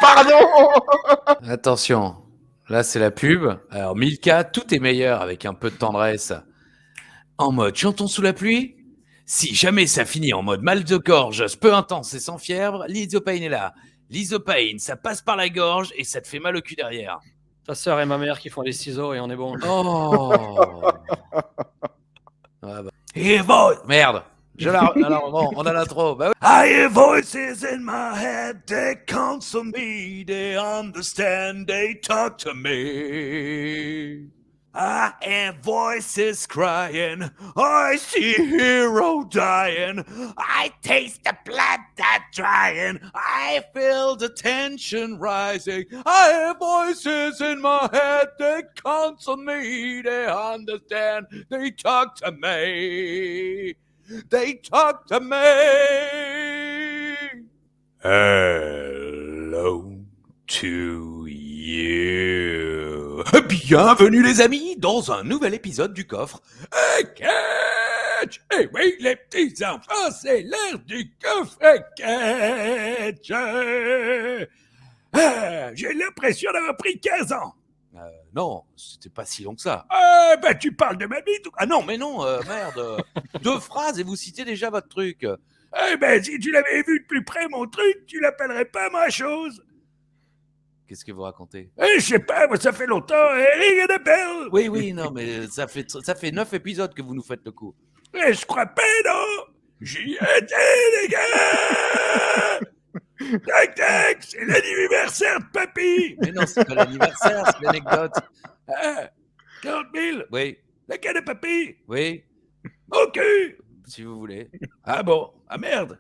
Pardon. Attention, là c'est la pub. Alors Milka, tout est meilleur avec un peu de tendresse. En mode chantons sous la pluie. Si jamais ça finit en mode mal de gorge, peu intense et sans fièvre, l'Isopain est là. L'Isopain, ça passe par la gorge et ça te fait mal au cul derrière. Ta sœur et ma mère qui font les ciseaux et on est bon. Oh. Ah bah. Et bon, merde. Alors bon, on a l'intro. Bah oui. I hear voices in my head, they counsel me, they understand, they talk to me. I hear voices crying, I see hero dying, I taste the blood that's drying, I feel the tension rising, I hear voices in my head, they counsel me, they understand, they talk to me, they talk to me. Hello to you. Bienvenue les amis dans un nouvel épisode du coffre. Catch! Eh oui les petits enfants, c'est l'heure du coffre catch! J'ai l'impression d'avoir pris 15 ans. Non, c'était pas si long que ça. Ben tu parles de ma vie. Ah non, mais non, merde. 2 phrases et vous citez déjà votre truc. Eh ben si tu l'avais vu de plus près mon truc, tu l'appellerais pas ma chose. Qu'est-ce que vous racontez? Je sais pas, moi ça fait longtemps, ring a bell. Oui, non, mais ça fait 9 épisodes que vous nous faites le coup. Je crois pas, non. J'y étais, les gars. Tac, tac, c'est l'anniversaire de papy. Mais non, c'est pas l'anniversaire, c'est l'anecdote. 40 000. Oui. La canne de papy. Oui. Ok. Si vous voulez. Ah bon? Ah merde.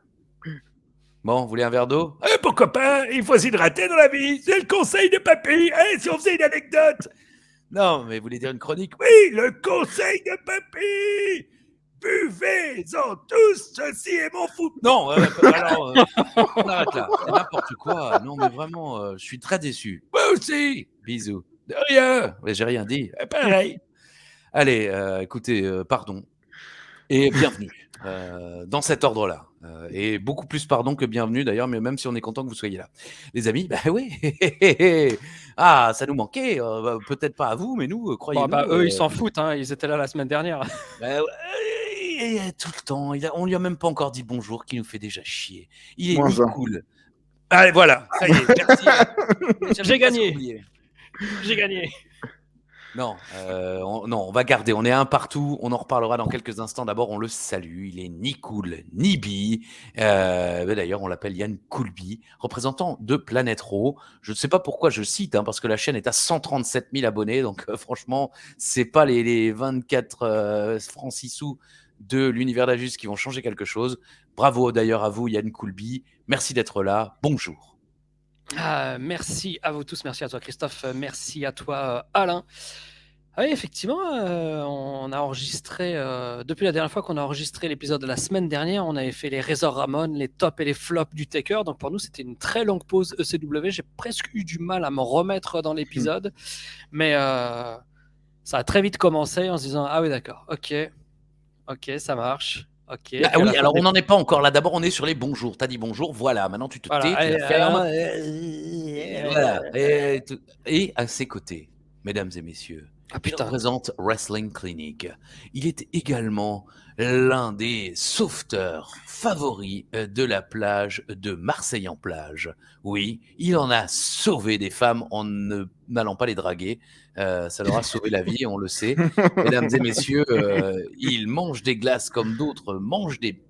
Bon, vous voulez un verre d'eau? Pourquoi pas? Il faut s'hydrater dans la vie. C'est le conseil de papy. Si on faisait une anecdote. Non, mais vous voulez dire une chronique? Oui, le conseil de papy. Buvez-en tous, ceci est mon foot. Non, alors, on arrête là. C'est n'importe quoi. Non, mais vraiment, je suis très déçu. Moi aussi. Bisous. De rien. Mais j'ai rien dit. Pareil. Allez, écoutez, pardon. Et bienvenue dans cet ordre-là. Et beaucoup plus pardon que bienvenue d'ailleurs, mais même si on est content que vous soyez là. Les amis, bah oui. Ah, ça nous manquait. Peut-être pas à vous, mais nous, croyez-nous. Eux, ils s'en foutent, hein. Ils étaient là la semaine dernière. Tout le temps. On lui a même pas encore dit bonjour, qui nous fait déjà chier. Il est Moins ni un. cool. Allez, voilà. Ça y est, merci. J'ai gagné. J'ai gagné. Non, on va garder. On est un partout. On en reparlera dans quelques instants. D'abord, on le salue. Il est ni cool, ni bi. D'ailleurs, on l'appelle Yann Coolby, représentant de Planète Raw. Je ne sais pas pourquoi je cite, parce que la chaîne est à 137 000 abonnés. Donc, franchement, c'est pas les 24 francs 6 sous de l'univers d'Ajus qui vont changer quelque chose. Bravo d'ailleurs à vous, Yann Coolby. Merci d'être là. Bonjour. Merci à vous tous, merci à toi Christophe, merci à toi Alain. Oui, effectivement, on a enregistré, depuis la dernière fois qu'on a enregistré l'épisode de la semaine dernière, on avait fait les Razor Ramon, les tops et les flops du Taker, donc pour nous c'était une très longue pause ECW, j'ai presque eu du mal à me remettre dans l'épisode, mais ça a très vite commencé en se disant « Ah oui d'accord, ok, ça marche ». Okay, ah oui, alors on n'en est pas encore là. D'abord, on est sur les bonjours. T'as dit bonjour, voilà. Maintenant, tu te tais, tu la fermes. Voilà. Et à ses côtés, mesdames et messieurs, il représente Wrestling Clinic. Il est également l'un des sauveteurs favoris de la plage de Marseille en plage. Oui, il en a sauvé des femmes en n'allant pas les draguer. Ça leur a sauvé la vie, on le sait. Mesdames et messieurs, il mange des glaces comme d'autres mangent des...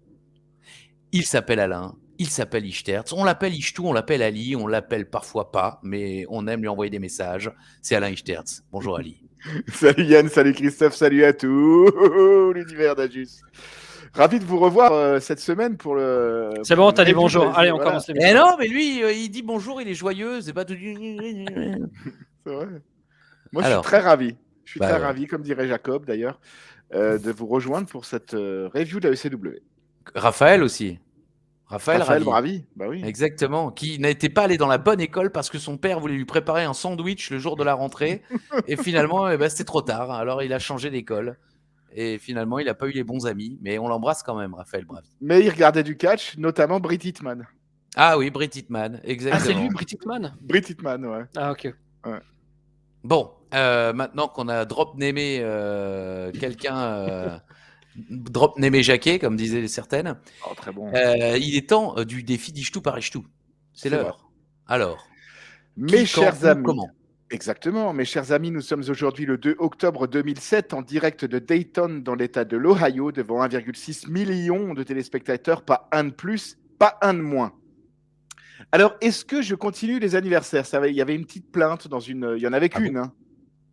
Il s'appelle Alain, il s'appelle Ishtertz. On l'appelle Ishtou, on l'appelle Ali, on l'appelle parfois pas, mais on aime lui envoyer des messages. C'est Alain Ishtertz. Bonjour Ali. Salut Yann, salut Christophe, salut à tous, l'univers d'Ajus. Ravi de vous revoir cette semaine pour le... C'est bon, t'as dit bonjour. Allez, on commence l'émission. Eh non, mais lui, il dit bonjour, il est joyeux, c'est pas tout... C'est vrai. Moi, je suis très ravi. Je suis très ravi, comme dirait Jacob d'ailleurs, de vous rejoindre pour cette review de la ECW. Raphaël aussi. Raphaël Bravi, bah oui. Exactement, qui n'était pas allé dans la bonne école parce que son père voulait lui préparer un sandwich le jour de la rentrée et finalement c'était trop tard, alors il a changé d'école et finalement il n'a pas eu les bons amis, mais on l'embrasse quand même, Raphaël Bravi. Mais il regardait du catch, notamment Brit Hitman. Ah oui, Brit Hitman, Ah, c'est lui, exactement. Brit Hitman? Brit Hitman, ouais. Ah, ok. Ouais. Bon, maintenant qu'on a drop-namé quelqu'un, drop-namé Jacquet, comme disaient certaines, Oh, très bon. il est temps du défi d'Ichtou par Ichtou. C'est C'est vrai. l'heure. Alors, Mes qui, quand, chers où, amis, comment? exactement, mes chers amis, nous sommes aujourd'hui le 2 octobre 2007 en direct de Dayton dans l'état de l'Ohio devant 1,6 million de téléspectateurs, pas un de plus, pas un de moins. Alors, est-ce que je continue les anniversaires? Il y avait une petite plainte dans une. Il y en avait Ah bon? qu'une. Hein.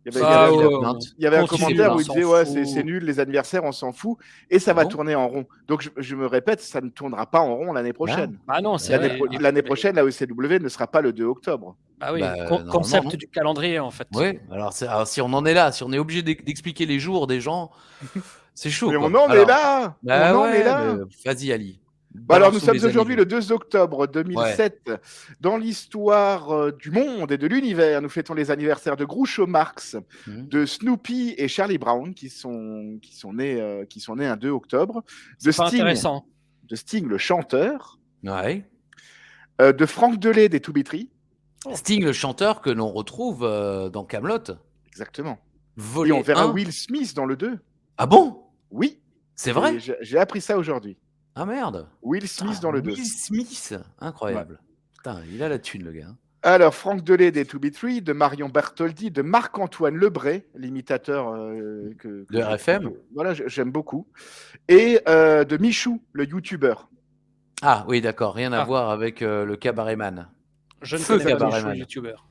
Il y avait, C'est il y avait Ah, un, qui com- la ouais, plainte? il y avait un continue, commentaire on où il s'en disait ouais, c'est fout. nul les anniversaires, on s'en fout, et ça Ah va bon? tourner en rond. Donc je me répète, ça ne tournera pas en rond l'année Ah, prochaine. Ah non, c'est L'année vrai. pro- l'année prochaine, la ECW ne sera pas le 2 octobre. Ah oui, bah, normalement, concept non. du calendrier, en fait. Oui, alors, si on en est là, si on est obligé d'expliquer les jours des gens, c'est chaud, Mais on quoi. en est Alors, là. On bah en est ouais, mais là. vas-y, Ali. Bah alors, nous Balance-nous sommes les aujourd'hui anniversaires. le 2 octobre Ouais. 2007. Dans l'histoire du monde et de l'univers, nous fêtons les anniversaires de Groucho Marx, Mhm. de Snoopy et Charlie Brown, qui sont nés un 2 octobre, de C'est pas Sting, intéressant. le chanteur, Ouais. de Franck Delay des To Be Tree. Sting, le chanteur que l'on retrouve dans Kaamelott, Exactement. Et on volet verra 1. Will Smith dans le 2. Ah bon? Oui, C'est vrai? j'ai appris ça aujourd'hui. Ah merde. Will Smith Putain, dans le 2. Will Smith, Ouais. incroyable. Putain, il a la thune, le gars. Alors, Franck Delay des To Be Tree, de Marion Bertoldi, de Marc-Antoine Lebray, l'imitateur De RFM? voilà, j'aime beaucoup, et de Michou, le youtubeur. Ah oui, d'accord, rien à Ah. voir avec le cabaretman. Je ne Feu connais pas Michou, cabaretman. le youtubeur.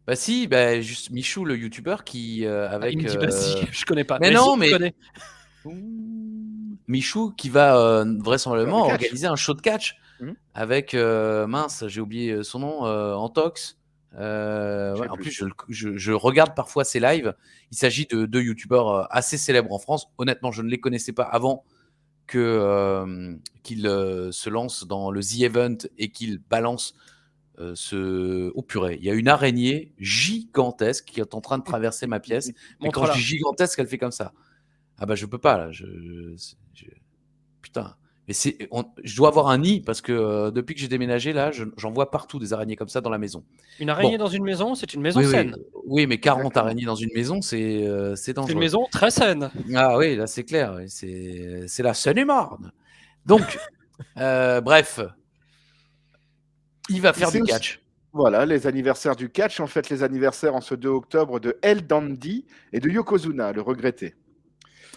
Bah si, bah juste Michou, le youtubeur qui avec. Il me dit bah si, je connais pas. Mais si, non, je mais connais. Michou qui va vraisemblablement Faire du catch. organiser un show de catch Mhm. avec mince, j'ai oublié son nom, Antox. Je Ouais, sais en plus. plus, je regarde parfois ses lives. Il s'agit de deux youtubeurs assez célèbres en France. Honnêtement, je ne les connaissais pas avant que qu'il se lance dans le The Event et qu'il balance oh purée, il y a une araignée gigantesque qui est en train de traverser ma pièce. Mais quand je Montre-la. dis gigantesque, elle fait comme ça. Ah bah je peux pas là. Putain. Mais je dois avoir un nid parce que depuis que j'ai déménagé là, j'en vois partout des araignées comme ça dans la maison. Une araignée Bon. dans une maison, c'est une maison Oui, saine. oui, mais 40 Exactement. araignées dans une maison, c'est dangereux. C'est une maison très saine. Ah oui, là c'est clair. Oui, c'est la Seine-et-Marne. Donc, bref, il va faire C'est du aussi- catch. Voilà, les anniversaires du catch. On fête les anniversaires en ce 2 octobre de El Dandy et de Yokozuna, le regretté.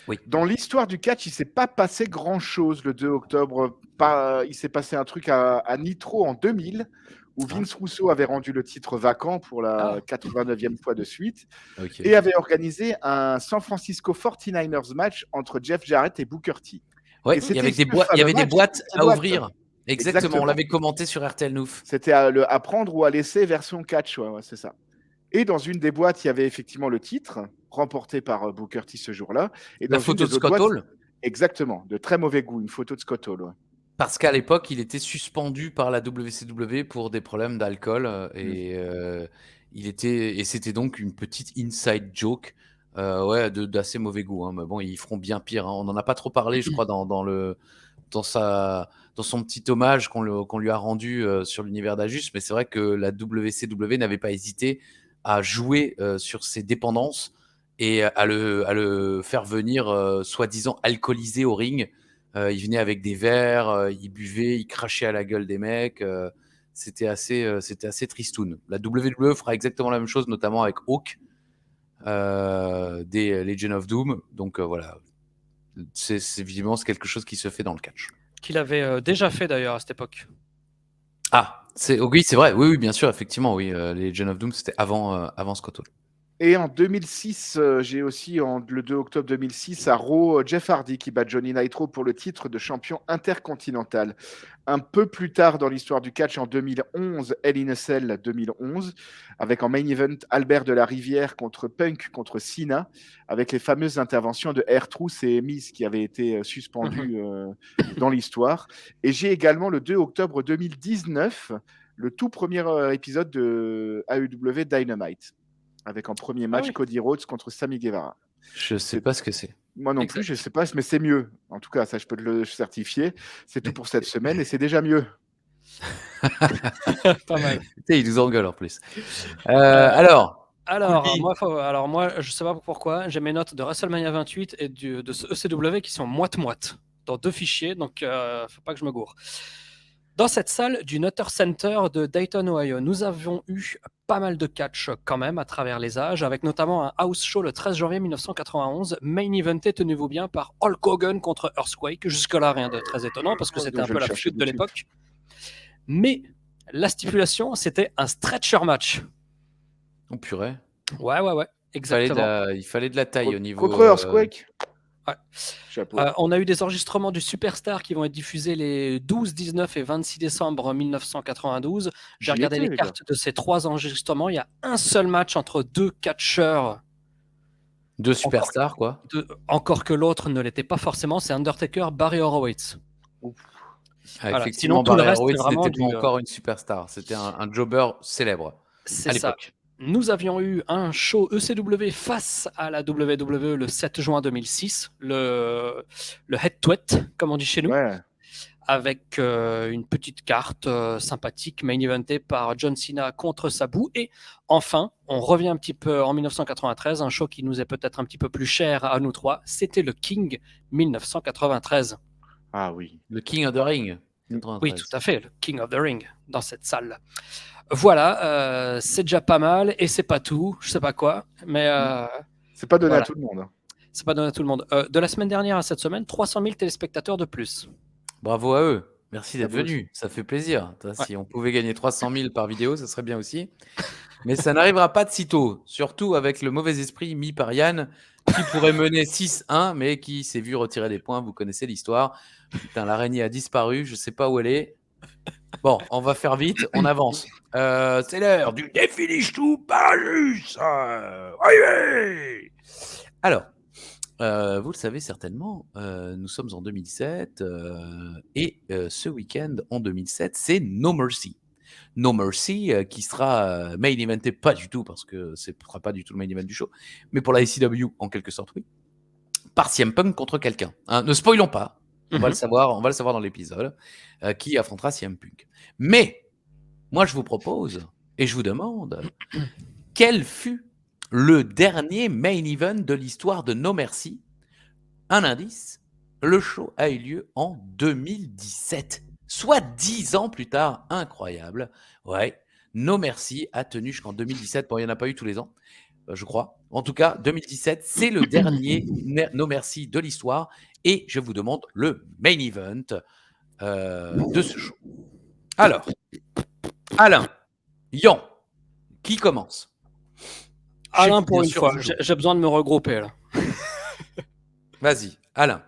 Oui. Dans l'histoire du catch, il ne s'est pas passé grand-chose le 2 octobre. Il s'est passé un truc à Nitro en 2000, où Vince Russo avait rendu le titre vacant pour la 89e fois de suite, Ok. et avait organisé un San Francisco 49ers match entre Jeff Jarrett et Booker T. Ouais, Et il y avait c'était des ce boîtes, il y avait fameux des match, boîtes des à boîtes. ouvrir. Exactement, Exactement. on l'avait commenté sur RTL Nouf. C'était à prendre ou à laisser version catch, ouais, c'est ça. Et dans une des boîtes, il y avait effectivement le titre, remporté par Booker T ce jour-là. Et La dans photo une de des autres Scott boîtes, Hall. exactement, de très mauvais goût, une photo de Scott Hall. Ouais. Parce qu'à l'époque, il était suspendu par la WCW pour des problèmes d'alcool et c'était donc une petite inside joke, ouais, d'assez mauvais goût. Hein. Mais bon, ils feront bien pire. Hein. On n'en a pas trop parlé, je crois, dans son petit hommage qu'on lui a rendu sur l'univers d'Ajus. Mais c'est vrai que la WCW n'avait pas hésité à jouer sur ses dépendances et à le faire venir soi-disant alcoolisé au ring. Il venait avec des verres, il buvait, il crachait à la gueule des mecs. C'était assez tristoun. La WWE fera exactement la même chose, notamment avec Hawk des Legion of Doom. Donc voilà, c'est visiblement quelque chose qui se fait dans le catch. Qu'il avait déjà fait d'ailleurs à cette époque. Ah, oui, c'est vrai. Oui, bien sûr, effectivement, oui. Les Legion of Doom, c'était avant Scott Hall. Et en 2006, j'ai aussi, le 2 octobre 2006, à Raw, Jeff Hardy qui bat Johnny Nitro pour le titre de champion intercontinental. Un peu plus tard dans l'histoire du catch, en 2011, Hell in a Cell 2011, avec en main event Albert de la Rivière contre Punk contre Cena, avec les fameuses interventions de R-Truth et Miz qui avaient été suspendues dans l'histoire. Et j'ai également le 2 octobre 2019, le tout premier épisode de AEW Dynamite, avec en premier match Cody Rhodes contre Sammy Guevara. Je sais pas ce que c'est. Moi non plus, je sais pas, mais c'est mieux. En tout cas, ça, je peux te le certifier. C'est tout pour cette semaine et c'est déjà mieux. Pas mal. Il nous engueule en plus. Alors, Coolby. Moi, je sais pas pourquoi, j'ai mes notes de WrestleMania 28 et de ce ECW qui sont moite-moite dans 2 fichiers, donc faut pas que je me gourre. Dans cette salle du Nutter Center de Dayton, Ohio, nous avions eu pas mal de catch quand même à travers les âges, avec notamment un house show le 13 janvier 1991, main eventé, tenez-vous bien, par Hulk Hogan contre Earthquake. Jusque-là, rien de très étonnant parce que c'était un peu la flûte de l'époque. Mais la stipulation, c'était un stretcher match. Oh purée. Ouais, exactement. Il fallait de la taille au niveau. Contre Earthquake. Ouais. Chapeau. On a eu des enregistrements du Superstar qui vont être diffusés les 12, 19 et 26 décembre 1992. J'ai regardé les cartes de ces 3 enregistrements. Il y a un seul match entre 2 catcheurs. 2 superstars, quoi. Encore que l'autre ne l'était pas forcément. C'est Undertaker, Barry Horowitz. Voilà. Effectivement, Barry Horowitz n'était pas encore une superstar. C'était un jobber célèbre à l'époque. Nous avions eu un show ECW face à la WWE le 7 juin 2006, le head-to-head, comme on dit chez nous, avec une petite carte sympathique, main eventée par John Cena contre Sabu. Et enfin, on revient un petit peu en 1993, un show qui nous est peut-être un petit peu plus cher à nous trois, c'était le King 1993. Ah oui. Le King of the Ring. 93. Oui, tout à fait, le King of the Ring, dans cette salle. Voilà, c'est déjà pas mal et c'est pas tout, je sais pas quoi, mais c'est pas donné à tout le monde. C'est pas donné à tout le monde. De la semaine dernière à cette semaine, 300 000 téléspectateurs de plus. Bravo à eux. Merci d'être venus. Ça fait plaisir. Si on pouvait gagner 300 000 par vidéo, ça serait bien aussi. Mais ça n'arrivera pas de sitôt, surtout avec le mauvais esprit mis par Yann, qui pourrait mener 6-1, mais qui s'est vu retirer des points. Vous connaissez l'histoire. Putain, l'araignée a disparu. Je sais pas où elle est. Bon, on va faire vite, on avance. C'est l'heure du Définish tout Parajus. Alors, vous le savez certainement, nous sommes en 2007 et ce week-end en 2007, c'est No Mercy. No Mercy qui sera main eventé, pas du tout parce que ce ne sera pas du tout le main event du show, mais pour la ICW en quelque sorte, oui, par CM Punk contre quelqu'un. Hein, ne spoilons pas. On va le savoir dans l'épisode, qui affrontera CM Punk. Mais, moi je vous propose, et je vous demande, quel fut le dernier main event de l'histoire de No Mercy? Un indice, le show a eu lieu en 2017, soit 10 ans plus tard, incroyable. Ouais, No Mercy a tenu jusqu'en 2017, bon il n'y en a pas eu tous les ans, je crois. En tout cas, 2017, c'est le dernier No Mercy de l'histoire. Et je vous demande le main event de ce show. Alors, Alain, Yan, qui commence? Alain, pour une fois, j'ai besoin de me regrouper là. Vas-y, Alain.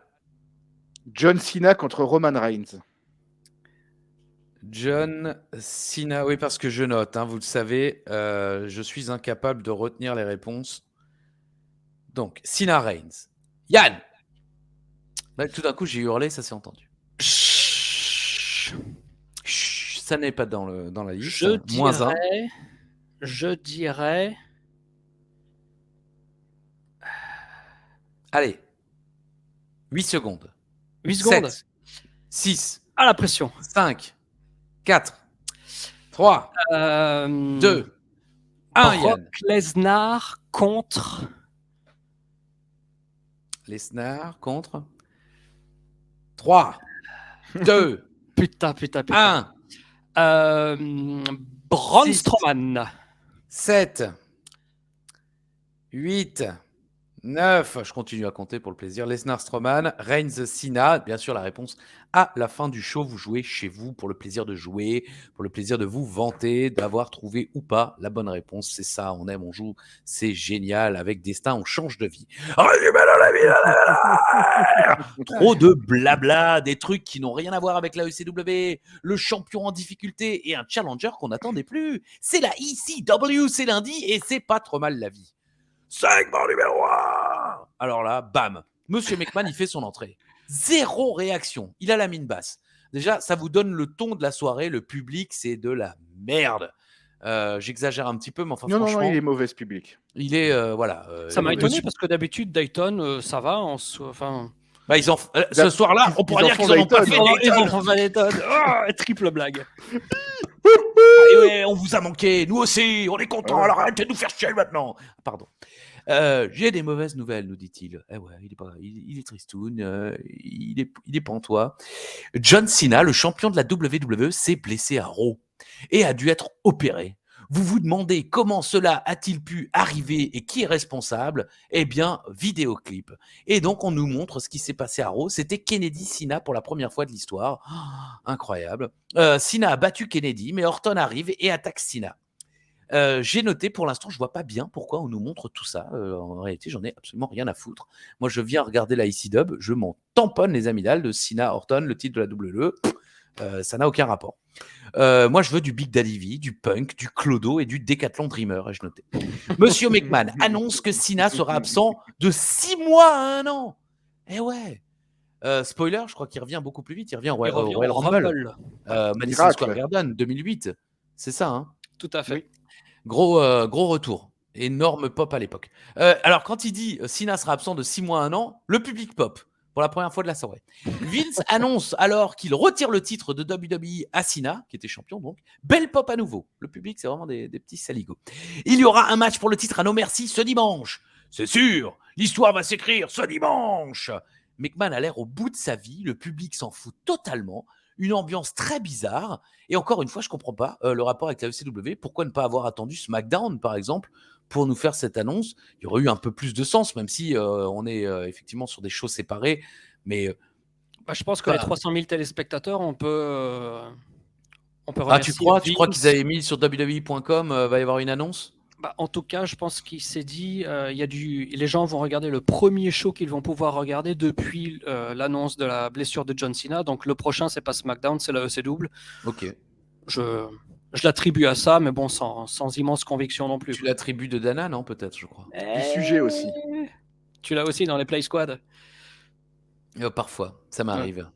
John Cena contre Roman Reigns. John Cena, oui, parce que je note, hein, vous le savez, je suis incapable de retenir les réponses. Donc, Cena Reigns. Yann. Bah, tout d'un coup, j'ai hurlé, ça s'est entendu. Chut, ça n'est pas dans la liste. Je dirais. Allez. 8 secondes. 8 secondes. 7, 6. À la pression. 5, 4, 3, 2, 1. Brock Lesnar contre. Lesnar contre 3, 2, putain. 1. Braun Strowman. 7, 8, 9. Je continue à compter pour le plaisir. Lesnar, Strowman, Reigns, Cena. Bien sûr, la réponse à la fin du show. Vous jouez chez vous pour le plaisir de jouer, pour le plaisir de vous vanter, d'avoir trouvé ou pas la bonne réponse. C'est ça, on aime, on joue. C'est génial. Avec Destin, on change de vie. Résumé dans la vie. Trop de blabla, des trucs qui n'ont rien à voir avec la ECW, le champion en difficulté et un challenger qu'on n'attendait plus. C'est la ECW, c'est lundi et c'est pas trop mal la vie. Segment numéro 1. Alors là, bam. Monsieur McMahon, il fait son entrée. 0 réaction. Il a la mine basse. Déjà, ça vous donne le ton de la soirée. Le public, c'est de la merde. J'exagère un petit peu, mais enfin, franchement... Non, il est mauvais, ce public. Il est, voilà... ça m'a étonné, parce que d'habitude, Dayton, ça va. Enfin, Bah, ce soir-là, on pourra dire qu'ils en ont pas fait Ils des en tonnes. font pas des tonnes. Oh, triple blague. Ah, ouais, on vous a manqué, nous aussi, on est contents, alors arrêtez de nous faire chier maintenant. Pardon. J'ai des mauvaises nouvelles, nous dit-il. Eh ouais, il est tristoun, il est pantois. John Cena, le champion de la WWE, s'est blessé à Raw et a dû être opéré. Vous vous demandez comment cela a-t-il pu arriver et qui est responsable? Eh bien, vidéoclip. Et donc, on nous montre ce qui s'est passé à Raw. C'était Kennedy Cena pour la première fois de l'histoire. Oh, incroyable. Cena a battu Kennedy, mais Orton arrive et attaque Cena. J'ai noté pour l'instant, je vois pas bien pourquoi on nous montre tout ça. En réalité, j'en ai absolument rien à foutre. Moi, je viens regarder la IC Dub, je m'en tamponne les amygdales de Cena Orton, le titre de la WWE. Ça n'a aucun rapport. Moi, je veux du Big Daddy V, du Punk, du Clodo et du Decathlon Dreamer, ai-je noté. Monsieur McMahon annonce que Cena sera absent de 6 mois à 1 an. Eh ouais. Spoiler, je crois qu'il revient beaucoup plus vite. Il revient au Royal Rumble. Madison Square Garden, 2008. C'est ça, hein? Tout à fait. Oui. Gros retour. Énorme pop à l'époque. Alors, quand il dit Cena sera absent de 6 mois à 1 an, le public pop pour la première fois de la soirée. Vince annonce alors qu'il retire le titre de WWE à Cena, qui était champion donc. Belle pop à nouveau. Le public, c'est vraiment des petits saligots. Il y aura un match pour le titre à No Mercy ce dimanche. C'est sûr, l'histoire va s'écrire ce dimanche. McMahon a l'air au bout de sa vie. Le public s'en fout totalement. Une ambiance très bizarre. Et encore une fois, je ne comprends pas le rapport avec la ECW. Pourquoi ne pas avoir attendu SmackDown, par exemple, pour nous faire cette annonce? Il y aurait eu un peu plus de sens, même si on est effectivement sur des choses séparées. Mais je pense que les 300 000 téléspectateurs, on peut remercier. Tu crois qu'ils avaient mis sur www.com va y avoir une annonce? En tout cas, je pense qu'il s'est dit, les gens vont regarder le premier show qu'ils vont pouvoir regarder depuis l'annonce de la blessure de John Cena. Donc le prochain, c'est pas SmackDown, c'est la ECW. Ok. Je l'attribue à ça, mais bon, sans immense conviction non plus. Tu l'attribues de Dana, non? Peut-être, je crois. Du sujet aussi. Tu l'as aussi dans les Play Squad? Parfois, ça m'arrive.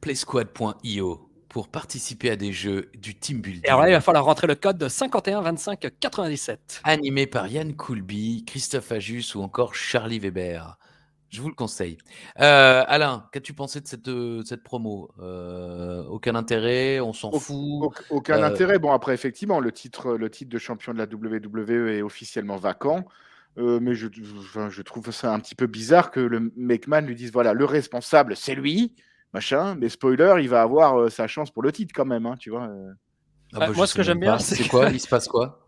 Playsquad.io pour participer à des jeux du team building. Et alors là, il va falloir rentrer le code de 51 25 97. Animé par Yann Coulby, Christophe Ajus ou encore Charlie Weber. Je vous le conseille. Alain, qu'as-tu pensé de cette promo? Aucun intérêt, on s'en fout. Aucun intérêt. Bon, après, effectivement, le titre de champion de la WWE est officiellement vacant. Mais je trouve ça un petit peu bizarre que le McMahon lui dise voilà, le responsable, c'est lui, machin. Mais spoiler, il va avoir sa chance pour le titre quand même, hein, tu vois. Moi, ce que j'aime bien, c'est quoi? Il se passe quoi?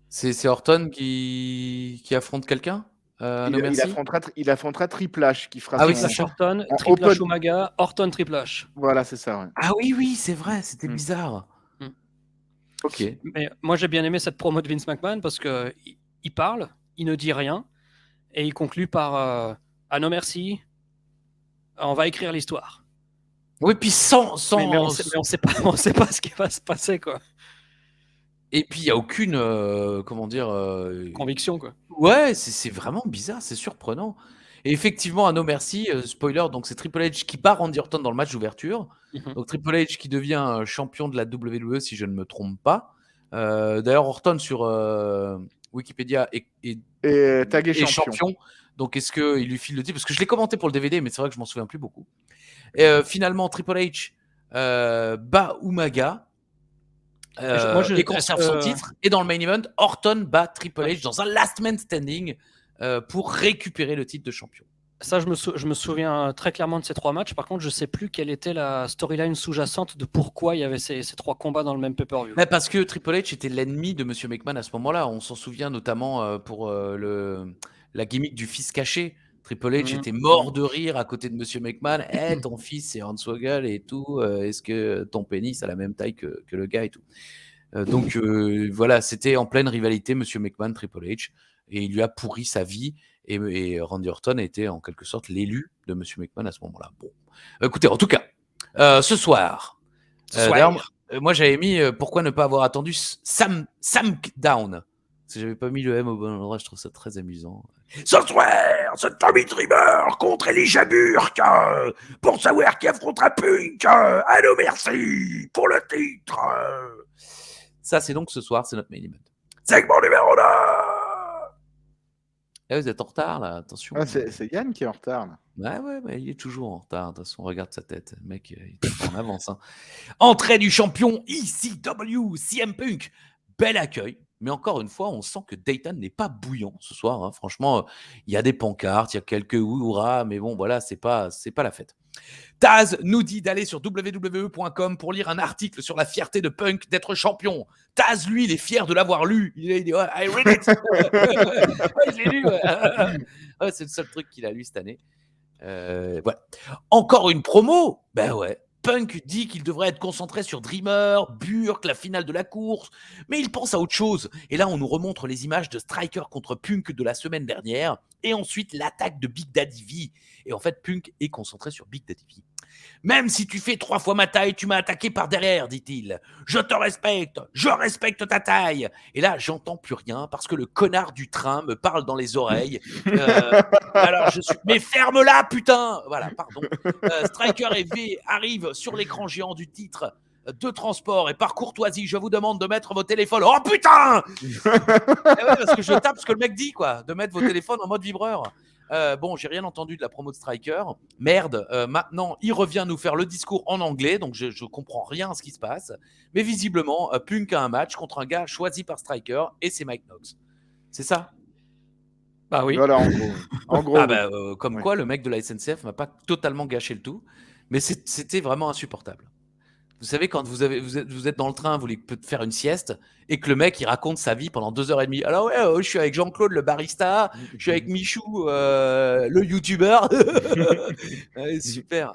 C'est Orton qui affronte quelqu'un? Il affrontera Triple H qui fera. Ah oui, ça Orton, Triple H Umaga, Orton Triple H. Voilà, c'est ça. Ouais. Ah oui, c'est vrai, c'était bizarre. Ok. Mais moi, j'ai bien aimé cette promo de Vince McMahon parce que il parle, il ne dit rien et il conclut par ah non merci, on va écrire l'histoire. Oui, puis sans... Mais on sait pas ce qui va se passer, quoi. Et puis, il n'y a aucune, conviction, quoi. Ouais, c'est vraiment bizarre, c'est surprenant. Et effectivement, à No Mercy, spoiler, donc c'est Triple H qui bat Randy Orton dans le match d'ouverture. Donc Triple H qui devient champion de la WWE, si je ne me trompe pas. D'ailleurs, Orton sur Wikipédia est tagué champion. Donc, est-ce qu'il lui file le titre? Parce que je l'ai commenté pour le DVD, mais c'est vrai que je m'en souviens plus beaucoup. Et finalement, Triple H bat Umaga. Et conserve son titre. Et dans le main event, Orton bat Triple H dans un last man standing pour récupérer le titre de champion. Ça, je me souviens très clairement de ces 3 matchs. Par contre, je ne sais plus quelle était la storyline sous-jacente de pourquoi il y avait ces 3 combats dans le même pay-per-view. Mais parce que Triple H était l'ennemi de Monsieur McMahon à ce moment-là. On s'en souvient notamment pour la gimmick du fils caché. Triple H était mort de rire à côté de Monsieur McMahon. Hey, ton fils c'est Hornswoggle et tout. Est-ce que ton pénis a la même taille que le gars et tout. Donc voilà, c'était en pleine rivalité Monsieur McMahon Triple H et il lui a pourri sa vie et Randy Orton était en quelque sorte l'élu de Monsieur McMahon à ce moment-là. Bon, écoutez, en tout cas, ce soir, moi j'avais mis pourquoi ne pas avoir attendu SmackDown. Si j'avais pas mis le M au bon endroit, je trouve ça très amusant. Ce soir, c'est Tommy Dreamer contre Elijah Burke pour savoir qui affrontera Punk. Allô, merci pour le titre. Ça, c'est donc ce soir, c'est notre main event. Segment numéro 2. Eh, vous êtes en retard là, attention. Ah, c'est Yann qui est en retard. Là. Ouais, mais il est toujours en retard. De toute façon, regarde sa tête. Le mec, il est tout en avance. Hein. Entrée du champion ECW, CM Punk. Bel accueil. Mais encore une fois, on sent que Dayton n'est pas bouillant ce soir. Hein. Franchement, il y a des pancartes, il y a quelques hurrahs, mais bon, voilà, c'est pas la fête. Taz nous dit d'aller sur www.com pour lire un article sur la fierté de Punk d'être champion. Taz, lui, il est fier de l'avoir lu. Il dit ouais, I read it. Ouais, je l'ai lu. Ouais, c'est le seul truc qu'il a lu cette année. Voilà. Encore une promo. Ben ouais. Punk dit qu'il devrait être concentré sur Dreamer, Burke, la finale de la course, mais il pense à autre chose. Et là, on nous remontre les images de Striker contre Punk de la semaine dernière, et ensuite l'attaque de Big Daddy V. Et en fait, Punk est concentré sur Big Daddy V. Même si tu fais 3 fois ma taille, tu m'as attaqué par derrière, dit-il. Je te respecte, je respecte ta taille. Et là, j'entends plus rien parce que le connard du train me parle dans les oreilles. Alors je suis. Mais ferme-la, putain. Voilà, pardon. Striker et V arrivent sur l'écran géant du titre de transport et par courtoisie, je vous demande de mettre vos téléphones. Oh putain. Ouais, parce que je tape ce que le mec dit, quoi, de mettre vos téléphones en mode vibreur. Bon, j'ai rien entendu de la promo de Striker. Merde, maintenant, il revient nous faire le discours en anglais, donc je comprends rien à ce qui se passe. Mais visiblement, Punk a un match contre un gars choisi par Striker, et c'est Mike Knox. C'est ça? Bah oui. Voilà, en gros. Ah bah, comme quoi, le mec de la SNCF m'a pas totalement gâché le tout, mais c'était vraiment insupportable. Vous savez, quand vous êtes dans le train, vous voulez faire une sieste, et que le mec, il raconte sa vie pendant 2h30. Alors ouais, je suis avec Jean-Claude, le barista, je suis avec Michou, le youtubeur. Ouais, super.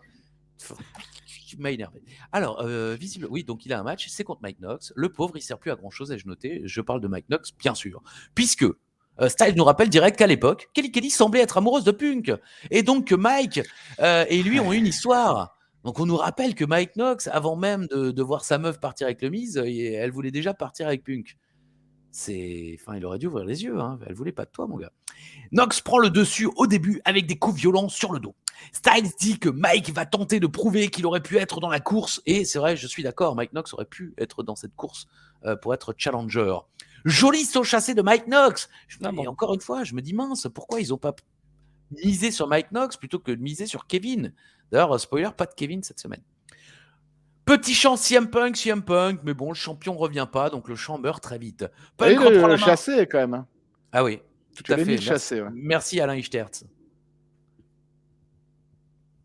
Tu m'as énervé. Alors, visible, oui, donc il a un match, c'est contre Mike Knox. Le pauvre, il sert plus à grand-chose, ai-je noté. Je parle de Mike Knox, bien sûr. Puisque Styles nous rappelle direct qu'à l'époque, Kelly semblait être amoureuse de Punk. Et donc que Mike et lui ont une histoire. Donc on nous rappelle que Mike Knox, avant même de voir sa meuf partir avec le Miz, elle voulait déjà partir avec Punk. Enfin, il aurait dû ouvrir les yeux. Hein. Elle voulait pas de toi, mon gars. Knox prend le dessus au début avec des coups violents sur le dos. Styles dit que Mike va tenter de prouver qu'il aurait pu être dans la course. Et c'est vrai, je suis d'accord, Mike Knox aurait pu être dans cette course pour être challenger. Joli saut chassé de Mike Knox. Et encore une fois, je me dis mince, pourquoi ils n'ont pas misé sur Mike Knox plutôt que de miser sur Kevin? D'ailleurs, spoiler, pas de Kevin cette semaine. Petit chant CM Punk, mais bon, le champion revient pas, donc le chant meurt très vite. Punk reprend la main. Chassé quand même. Ah oui, tout à fait. Chassé, ouais. Merci Alain Ichtertz.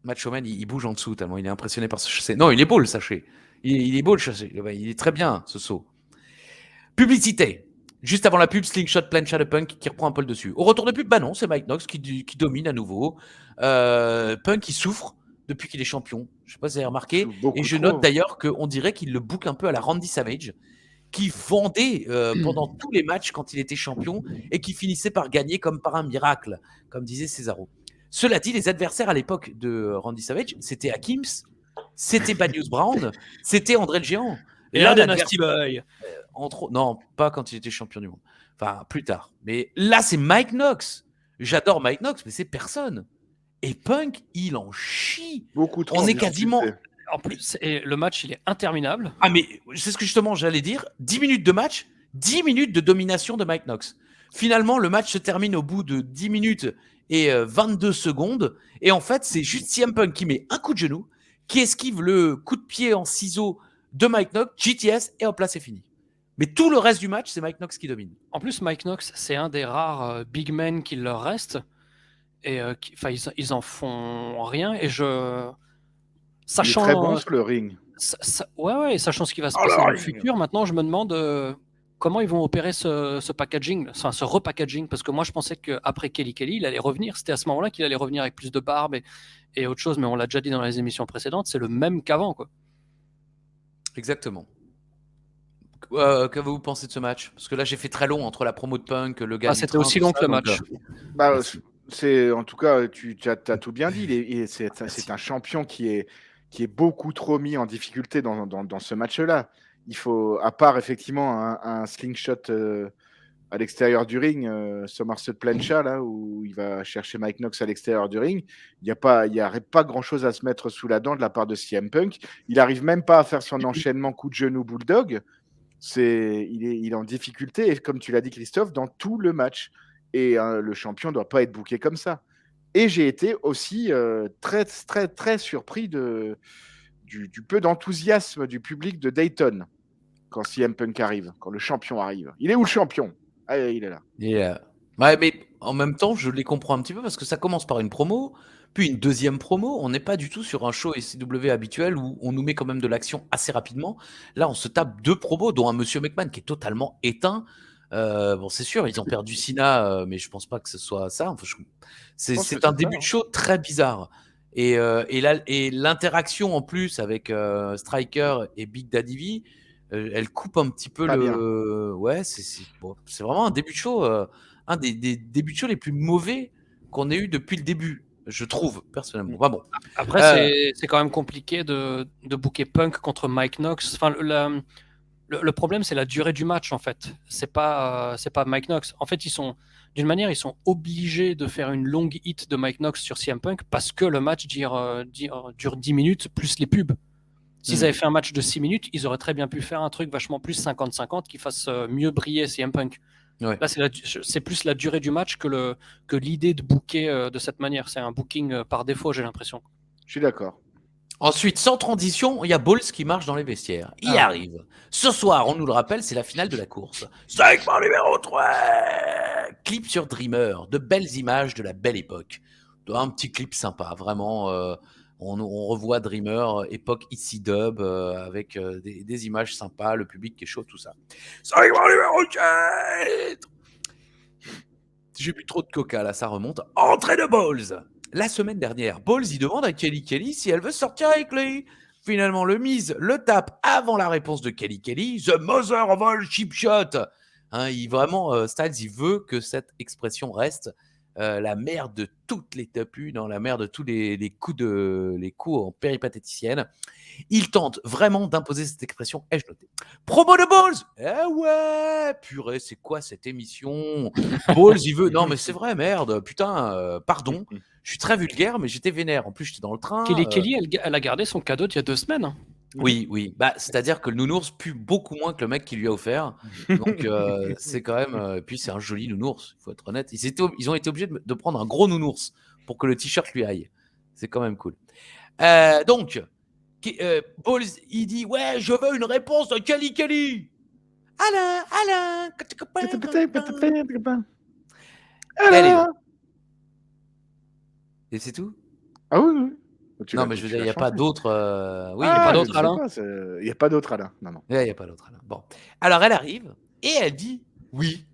Macho Man, il bouge en dessous tellement il est impressionné par ce chassé. Non, il est beau le sachet. Il est beau le chassé. Il est très bien ce saut. Publicité. Juste avant la pub, Slingshot plancha de Punk qui reprend un peu le dessus. Au retour de pub, bah non, c'est Mike Knox qui domine à nouveau. Punk, il souffre depuis qu'il est champion. Je sais pas si vous avez remarqué. Et je note d'ailleurs qu'on dirait qu'il le book un peu à la Randy Savage, qui vendait pendant tous les matchs quand il était champion et qui finissait par gagner comme par un miracle, comme disait Cesaro. Cela dit, les adversaires à l'époque de Randy Savage, c'était Hakims, c'était Bad News Brown, c'était André le Géant. Et là, Nasty Boy. Non, pas quand il était champion du monde. Enfin, plus tard. Mais là, c'est Mike Knox. J'adore Mike Knox, mais c'est personne. Et Punk, il en chie. Beaucoup trop. On est quasiment... En plus, le match, il est interminable. Ah, mais c'est ce que justement j'allais dire. 10 minutes de match, 10 minutes de domination de Mike Knox. Finalement, le match se termine au bout de 10 minutes et 22 secondes. Et en fait, c'est juste CM Punk qui met un coup de genou, qui esquive le coup de pied en ciseaux de Mike Knox, GTS, et hop là, c'est fini. Mais tout le reste du match, c'est Mike Knox qui domine. En plus, Mike Knox, c'est un des rares big men qui leur reste. Et ils en font rien. Et sachant, il est très bon sur le ring. Ouais, sachant ce qui va se passer dans le futur, maintenant je me demande comment ils vont opérer ce packaging, enfin ce repackaging, parce que moi je pensais qu'après Kelly, il allait revenir. C'était à ce moment-là qu'il allait revenir avec plus de barbe et autre chose, mais on l'a déjà dit dans les émissions précédentes, c'est le même qu'avant, quoi. Exactement. Qu'avez-vous pensé de ce match? Parce que là j'ai fait très long entre la promo de Punk, le gars. C'était aussi long que le match. C'est en tout cas, tu as tout bien dit. C'est un champion qui est beaucoup trop mis en difficulté dans ce match-là. Il faut, à part effectivement un slingshot à l'extérieur du ring, Somerset Plancha, là, où il va chercher Mike Knox à l'extérieur du ring, il n'y a pas grand-chose à se mettre sous la dent de la part de CM Punk. Il n'arrive même pas à faire son enchaînement coup de genou bulldog. Il est en difficulté, et comme tu l'as dit, Christophe, dans tout le match. Et le champion ne doit pas être booké comme ça. Et j'ai été aussi très, très, très surpris du peu d'enthousiasme du public de Dayton quand CM Punk arrive, quand le champion arrive. Il est où le champion? Ah, il est là. Et ouais, mais en même temps, je les comprends un petit peu parce que ça commence par une promo, puis une deuxième promo. On n'est pas du tout sur un show SCW habituel où on nous met quand même de l'action assez rapidement. Là, on se tape 2 promos, dont un Monsieur McMahon qui est totalement éteint. Bon, c'est sûr, ils ont perdu Cena, mais je pense pas que ce soit ça. Enfin, c'est un début de show très bizarre. Et l'interaction en plus avec Striker et Big Daddy V, elle coupe un petit peu Pas bien. Ouais, bon, c'est vraiment un début de show, un des débuts de show les plus mauvais qu'on ait eu depuis le début, je trouve, personnellement. Bah bon. Après, c'est quand même compliqué de booker Punk contre Mike Knox. Enfin, le problème, c'est la durée du match, en fait. C'est pas Mike Knox. En fait, d'une manière, ils sont obligés de faire une longue hit de Mike Knox sur CM Punk parce que le match dure 10 minutes plus les pubs. S'ils avaient fait un match de 6 minutes, ils auraient très bien pu faire un truc vachement plus 50-50 qui fasse mieux briller CM Punk. Ouais. Là, c'est plus la durée du match que l'idée de booker de cette manière. C'est un booking par défaut, j'ai l'impression. Je suis d'accord. Ensuite, sans transition, il y a Balls qui marche dans les vestiaires. Il arrive. Ce soir, on nous le rappelle, c'est la finale de la course. Segment numéro 3. Clip sur Dreamer. De belles images de la belle époque. Un petit clip sympa, vraiment. On revoit Dreamer, époque ECW, avec des images sympas, le public qui est chaud, tout ça. Segment numéro 4. J'ai bu trop de coca, là, ça remonte. Entrée de Balls. La semaine dernière, Balls y demande à Kelly Kelly si elle veut sortir avec lui. Finalement, le Miz le tape avant la réponse de Kelly Kelly. The mother of all cheap shot. Hein, Styles, il veut que cette expression reste la mère de toutes les tapus, dans la mère de tous les coups en péripatéticienne. Il tente vraiment d'imposer cette expression, ai-je noté. Promo de Balls. Eh ouais, purée, c'est quoi cette émission? Balls, il veut... Non, mais c'est vrai, merde, putain, pardon. Je suis très vulgaire, mais j'étais vénère. En plus, j'étais dans le train. Kelly, elle a gardé son cadeau d'il y a 2 semaines. Oui. Bah, c'est-à-dire que le nounours pue beaucoup moins que le mec qui lui a offert. Donc, c'est quand même... puis, c'est un joli nounours, il faut être honnête. Ils ont été obligés de prendre un gros nounours pour que le t-shirt lui aille. C'est quand même cool. Donc, Balls, il dit « Ouais, je veux une réponse de Kelly Kelly !» Alain Et c'est tout? Ah oui. Non, mais je veux dire, il n'y a pas d'autres... Oui, il n'y a pas d'autre, Alain. Il n'y a pas d'autre, Alain. Non. Il n'y a pas d'autre, Alain. Bon. Alors, elle arrive et elle dit oui.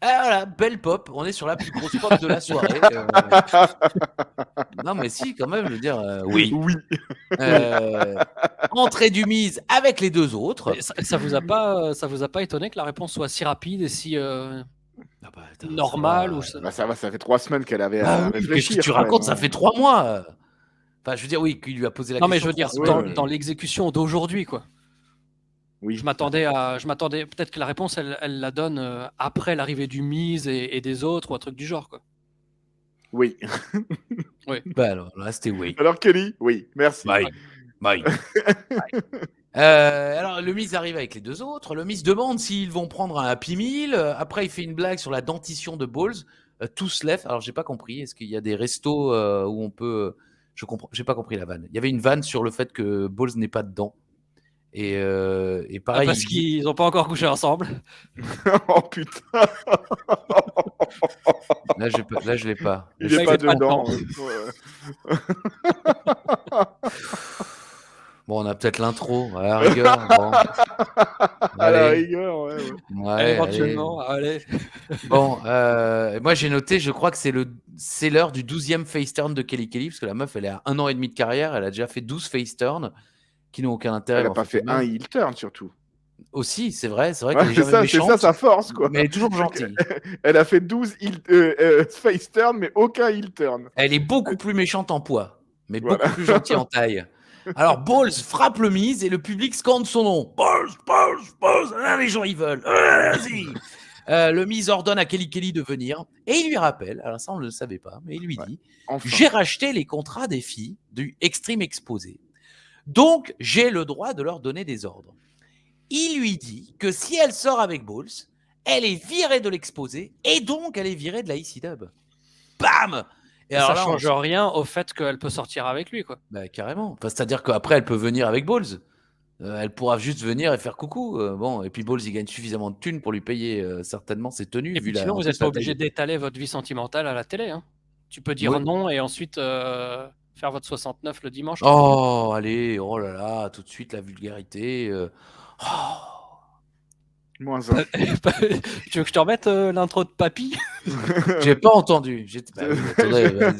Ah, voilà, belle pop. On est sur la plus grosse pop de la soirée. Non, mais si, quand même, je veux dire, oui. Oui. Entrée du Miz avec les 2 autres. Ça vous a pas étonné que la réponse soit si rapide et si normale ou ça... Ça fait 3 semaines qu'elle avait à réfléchir. Qu'est-ce que tu racontes? Ça fait 3 mois. Enfin, je veux dire, oui, qu'il lui a posé la question. Non, mais je veux dire, dans l'exécution d'aujourd'hui, quoi. Oui. Je m'attendais peut-être que la réponse, elle la donne après l'arrivée du Miz et des autres ou un truc du genre, quoi. Oui. Bah alors, là, c'était oui. Alors, Kelly, oui, merci. Bye. Alors, le Miz arrive avec les 2 autres. Le Miz demande s'ils vont prendre un Happy Meal. Après, il fait une blague sur la dentition de Balls. Tout se lève. Alors, j'ai pas compris. Est-ce qu'il y a des restos où on peut... J'ai pas compris la vanne. Il y avait une vanne sur le fait que Balls n'ait pas de dents. Et pareil. Parce qu'ils n'ont pas encore couché ensemble. Oh putain. Là, je l'ai pas. Il n'est pas dedans. Bon, on a peut-être l'intro, à la rigueur. Bon. À la rigueur, ouais. Éventuellement, allez. Bon, moi j'ai noté, je crois que c'est l'heure du 12e face turn de Kelly Kelly, parce que la meuf, elle est à 1 an et demi de carrière, elle a déjà fait 12 face turns qui n'ont aucun intérêt. Elle n'a pas fait un heel turn, surtout. Aussi, c'est vrai qu'elle est c'est jamais méchante. C'est ça sa force, quoi. Mais elle est toujours gentille. Elle a fait 12 face turn, mais aucun heel turn. Elle est beaucoup plus méchante en poids, mais beaucoup plus gentille en taille. Alors, Balls frappe le Miz et le public scande son nom. Balls, les gens ils veulent. Vas-y. Le Miz ordonne à Kelly Kelly de venir et il lui rappelle, alors ça on ne le savait pas, mais il lui dit j'ai racheté les contrats des filles du Extreme Exposé. Donc, j'ai le droit de leur donner des ordres. Il lui dit que si elle sort avec Balls, elle est virée de l'Exposé et donc elle est virée de la ICW. Bam! Et alors ça là, change rien au fait qu'elle peut sortir avec lui, quoi. Bah, carrément. Enfin, c'est-à-dire qu'après, elle peut venir avec Balls. Elle pourra juste venir et faire coucou. Bon, et puis Balls, il gagne suffisamment de thunes pour lui payer certainement ses tenues. Et puis sinon, vous n'êtes pas obligé d'étaler votre vie sentimentale à la télé. Hein. Tu peux dire non et ensuite faire votre 69 le dimanche. Oh, allez, oh là là, tout de suite la vulgarité. Moins un. Tu veux que je te remette l'intro de Papy? J'ai pas entendu. Bah oui, attendez,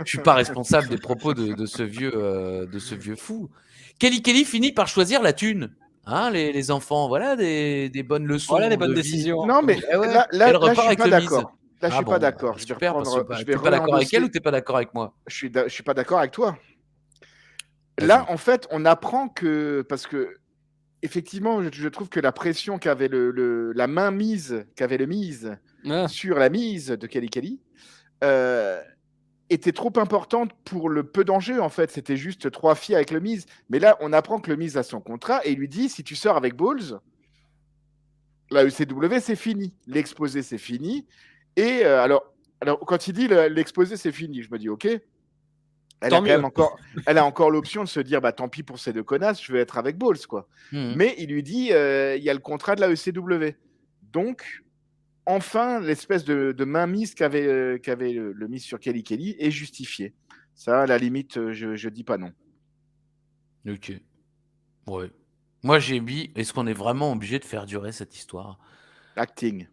je suis pas responsable des propos de ce vieux fou. Kelly finit par choisir la thune. Hein, les enfants, voilà des bonnes leçons. Voilà des bonnes décisions. Non, mais là, je suis pas d'accord. Là, je suis pas d'accord. Je vais reprendre. T'es pas d'accord avec elle ou t'es pas d'accord avec moi? Je suis pas d'accord avec toi. Là, en fait, on apprend que parce que effectivement, je trouve que la pression qu'avait la main mise, qu'avait le mise sur la mise de Kelly était trop importante pour le peu d'enjeux, en fait. C'était juste 3 filles avec le mise. Mais là, on apprend que le mise a son contrat et il lui dit, si tu sors avec Balls, la ECW, c'est fini. L'exposé, c'est fini. Et alors, quand il dit l'exposé, c'est fini, je me dis, OK. Elle a encore l'option de se dire, bah tant pis pour ces deux connasses, je veux être avec Balls, quoi. Mais il lui dit, il y a le contrat de la ECW. Donc, enfin, l'espèce de mainmise qu'avait le mise sur Kelly est justifiée. Ça, à la limite, je dis pas non. Ok. Ouais. Moi, j'ai mis, est-ce qu'on est vraiment obligé de faire durer cette histoire? Acting.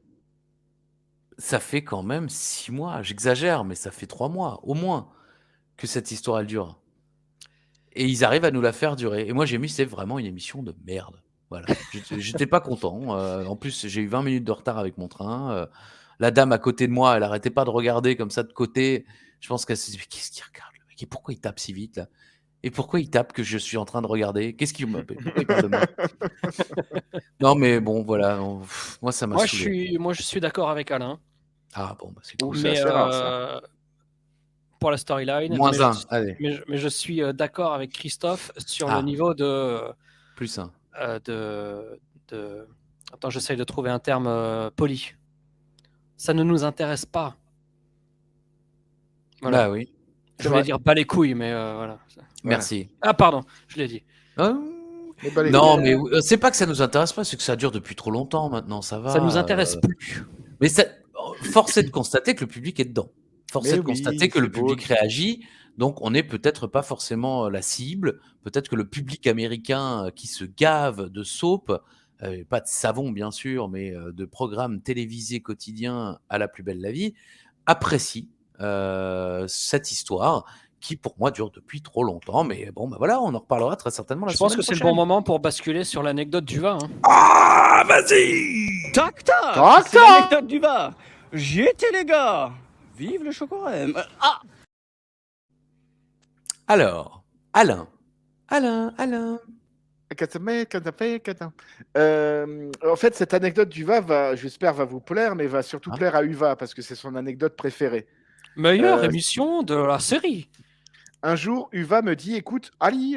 Ça fait quand même 6 mois, j'exagère, mais ça fait 3 mois, au moins, que cette histoire, elle dure. Et ils arrivent à nous la faire durer. Et moi, j'ai mis, c'est vraiment une émission de merde. Voilà. J'étais pas content. En plus, j'ai eu 20 minutes de retard avec mon train. La dame à côté de moi, elle arrêtait pas de regarder comme ça de côté. Je pense qu'elle s'est dit, mais qu'est-ce qu'il regarde, le mec? Et pourquoi il tape si vite, là? Et pourquoi il tape que je suis en train de regarder? Pourquoi il parle de moi? Non, mais bon, voilà. Moi, ça m'a saoulé. Moi, je suis d'accord avec Alain. Ah bon, bah, c'est cool. C'est assez rare, ça. Pour la storyline. Moins un, allez. Mais je suis d'accord avec Christophe sur le niveau de... Plus un. Attends, j'essaye de trouver un terme poli. Ça ne nous intéresse pas. Voilà. Bah oui. Je voulais dire bas les couilles, mais voilà. Merci. Ah, pardon, je l'ai dit. Non, mais c'est pas que ça nous intéresse pas, c'est que ça dure depuis trop longtemps maintenant, ça va. Ça nous intéresse plus. Mais force est de constater que le public est dedans. Force est de constater que le public réagit. Donc, on n'est peut-être pas forcément la cible. Peut-être que le public américain qui se gave de soap, pas de savon bien sûr, mais de programmes télévisés quotidiens à la plus belle la vie, apprécie cette histoire qui, pour moi, dure depuis trop longtemps. Mais bon, bah voilà, on en reparlera très certainement la semaine prochaine. Je pense que c'est le bon moment pour basculer sur l'anecdote du vin. Hein. Ah, vas-y! Tac, tac! C'est l'anecdote du vin. J'y étais, les gars! Vive le chocolat! Ah! Alors, Alain. En fait, cette anecdote d'Uva j'espère, va vous plaire, mais va surtout plaire à Uva parce que c'est son anecdote préférée. Meilleure émission de la série. Un jour, Uva me dit, écoute, Ali,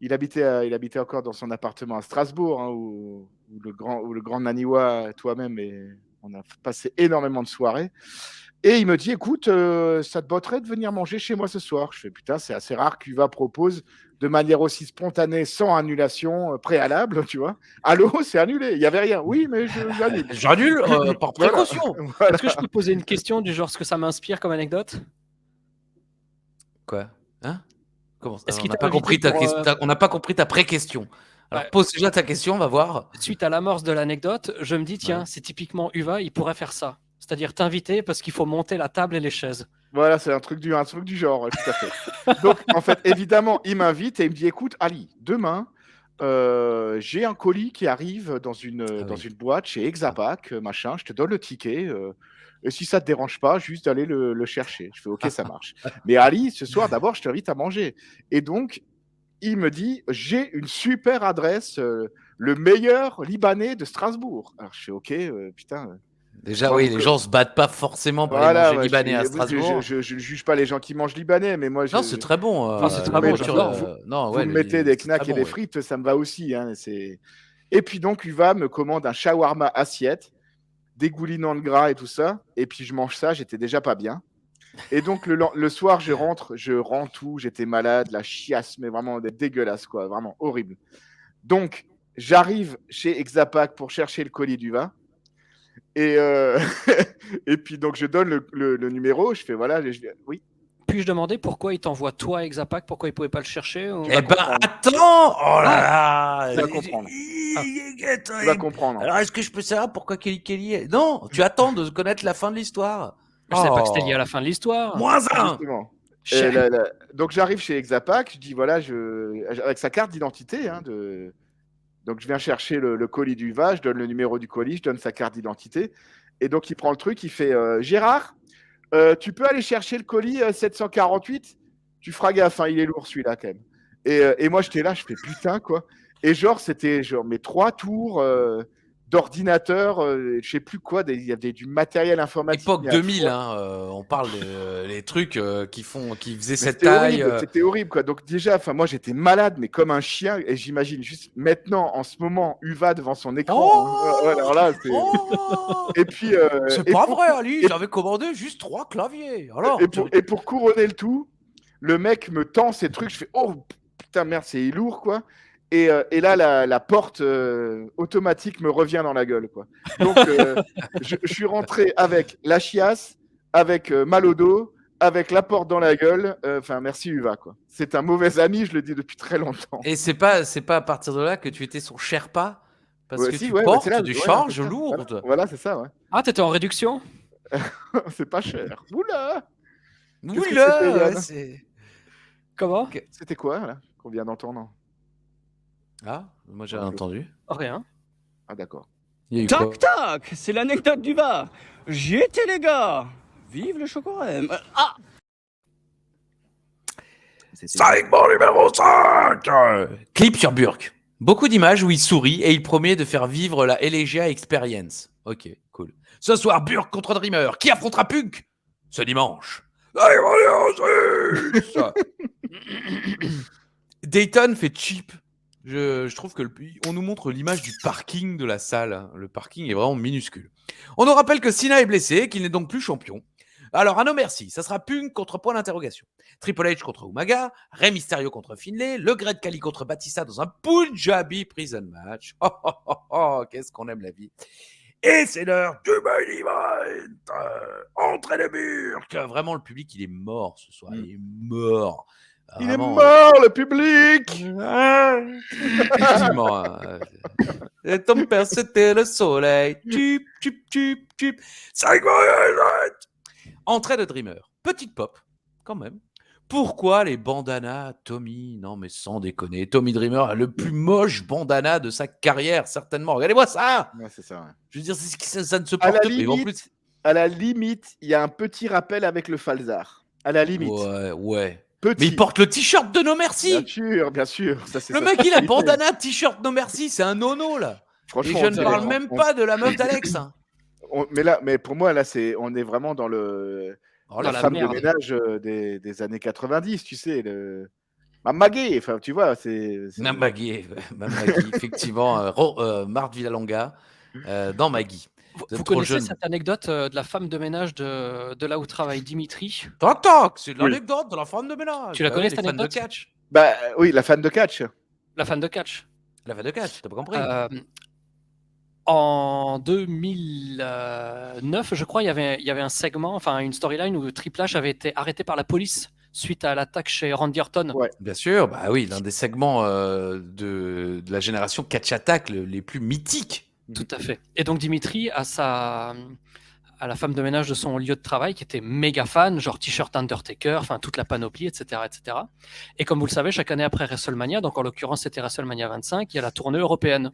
il habitait encore dans son appartement à Strasbourg, hein, où le grand Naniwa, toi-même, et on a passé énormément de soirées. Et il me dit, écoute, ça te botterait de venir manger chez moi ce soir? Je fais, putain, c'est assez rare qu'Uva propose de manière aussi spontanée, sans annulation préalable, tu vois. Allô, c'est annulé, il n'y avait rien. Oui, mais j'annule. J'annule par précaution. Voilà. Est-ce que je peux poser une question du genre ce que ça m'inspire comme anecdote? Quoi? Hein? Comment ça? On n'a pas compris on n'a pas compris ta pré-question. Alors pose déjà ta question, on va voir. Suite à l'amorce de l'anecdote, je me dis, tiens, c'est typiquement Uva, il pourrait faire ça. C'est-à-dire t'inviter parce qu'il faut monter la table et les chaises. Voilà, c'est un truc du genre, tout à fait. Donc, en fait, évidemment, il m'invite et il me dit, écoute, Ali, demain, j'ai un colis qui arrive dans une boîte chez Exapac, machin, je te donne le ticket. Et si ça te dérange pas, juste d'aller le chercher. Je fais, OK, ça marche. Mais Ali, ce soir, d'abord, je t'invite à manger. Et donc, il me dit, j'ai une super adresse, le meilleur Libanais de Strasbourg. Alors, je fais, OK, putain... Déjà, oui, les gens se battent pas forcément pour aller manger libanais à Strasbourg. Je ne juge pas les gens qui mangent libanais, mais moi... Non, c'est très bon. C'est très bon, j'adore. Vous me mettez des knacks et des frites, ça me va aussi. Hein, Et puis donc, Uva me commande un shawarma assiette, dégoulinant de gras et tout ça. Et puis je mange ça, j'étais déjà pas bien. Et donc le soir, je rends tout, j'étais malade, la chiasse, mais vraiment dégueulasse, quoi, vraiment horrible. Donc, j'arrive chez Exapac pour chercher le colis d'Uva. Et, et puis donc, je donne le numéro, je fais voilà, oui. Puis-je demander pourquoi il t'envoie toi à Exapac, pourquoi il pouvait pas le chercher ou... Eh ben, attends! Oh là Tu là! vas comprendre. Tu vas comprendre. Alors, est-ce que je peux savoir pourquoi Kelly... Non, tu attends de connaître la fin de l'histoire. Je savais pas que c'était lié à la fin de l'histoire. Moins un! Justement. Cher. Donc, j'arrive chez Exapac, je dis voilà, avec sa carte d'identité, donc je viens chercher le colis d'Uva, je donne le numéro du colis, je donne sa carte d'identité. Et donc, il prend le truc, il fait Gérard, tu peux aller chercher le colis 748? Tu feras gaffe, il est lourd celui-là quand même. Et moi, j'étais là, je fais putain, quoi. Et c'était mes 3 tours d'ordinateur, je sais plus quoi, il y avait du matériel informatique. Époque 2000, on parle des trucs qui faisaient cette c'était taille. horrible, c'était horrible, quoi. Donc déjà, moi j'étais malade, mais comme un chien, et j'imagine juste maintenant, en ce moment, Uva devant son écran. Oh Alors là, c'est... Et puis, c'est pas vrai, Ali, j'avais commandé juste 3 claviers. Alors, et pour couronner le tout, le mec me tend ces trucs, je fais oh putain merde, c'est lourd, quoi. Et là, la porte automatique me revient dans la gueule, quoi. Donc, je suis rentré avec la chiasse, avec mal au dos, avec la porte dans la gueule. Enfin, merci Uva, quoi. C'est un mauvais ami, je le dis depuis très longtemps. Et c'est pas à partir de là que tu étais son Sherpa parce que tu portes des charges lourdes. Voilà, c'est ça, ouais. Ah, t'étais en réduction? C'est pas cher. Oula. Oui, là, c'est... Comment? C'était quoi, là, qu'on vient d'entendre? Ah, moi j'ai entendu. Rien. Ah, d'accord. Tac, tac, c'est l'anecdote du bar. J'y étais, les gars. Vive le chocorème. Ah! Segment numéro 5. Clip sur Burke. Beaucoup d'images où il sourit et il promet de faire vivre la Elegia Experience. Ok, cool. Ce soir, Burke contre Dreamer. Qui affrontera Punk ce dimanche? Dayton fait cheap. Je trouve que on nous montre l'image du parking de la salle. Le parking est vraiment minuscule. On nous rappelle que Cena est blessé et qu'il n'est donc plus champion. Alors, à nos merci, ça sera Punk contre point d'interrogation. Triple H contre Umaga, Rey Mysterio contre Finlay, le Great Khali contre Batista dans un Punjabi Prison Match. Oh, oh, oh, oh, qu'est-ce qu'on aime la vie. Et c'est l'heure du main event. Entrée de Burke. Vraiment, le public, il est mort ce soir. Il est mort. Il est mort, le public. Effectivement. Et ton père, c'était le soleil. Tup, tup, tup, tup. Entrée de Dreamer. Petite pop, quand même. Pourquoi les bandanas, Tommy? Non, mais sans déconner. Tommy Dreamer a le plus moche bandana de sa carrière, certainement. Regardez-moi ça! Ouais, c'est ça, ouais. Je veux dire, ça ne se porte pas. À la limite, il y a un petit rappel avec le Falzar. À la limite. Ouais. Petit. Mais il porte le t-shirt de No Mercy! Bien sûr. Ça, c'est le mec, il a bandana, t-shirt No Mercy. C'est un nono, là. Franchement, et je ne parle même pas de la meuf d'Alex. Mais pour moi, là, on est vraiment dans la femme de ménage des années 90, tu sais. Mamagé, enfin, tu vois, c'est... Mamagé, effectivement. Marthe Villalonga dans Maggie. Vous connaissez cette anecdote de la femme de ménage de là où travaille Dimitri? Toc, c'est l'anecdote de la femme de ménage. Tu la connais, cette anecdote? De catch. Bah oui, la fan de catch. La fan de catch. La fan de catch, t'as pas compris? En 2009, je crois, il y avait un segment, enfin une storyline où Triple H avait été arrêté par la police suite à l'attaque chez Randy Orton. Ouais. Bien sûr, bah oui, l'un des segments de la génération Catch Attack les plus mythiques. Tout à fait. Et donc Dimitri à la femme de ménage de son lieu de travail qui était méga fan, genre t-shirt Undertaker, enfin toute la panoplie, etc., etc. Et comme vous le savez, chaque année après WrestleMania, donc en l'occurrence c'était WrestleMania 25, il y a la tournée européenne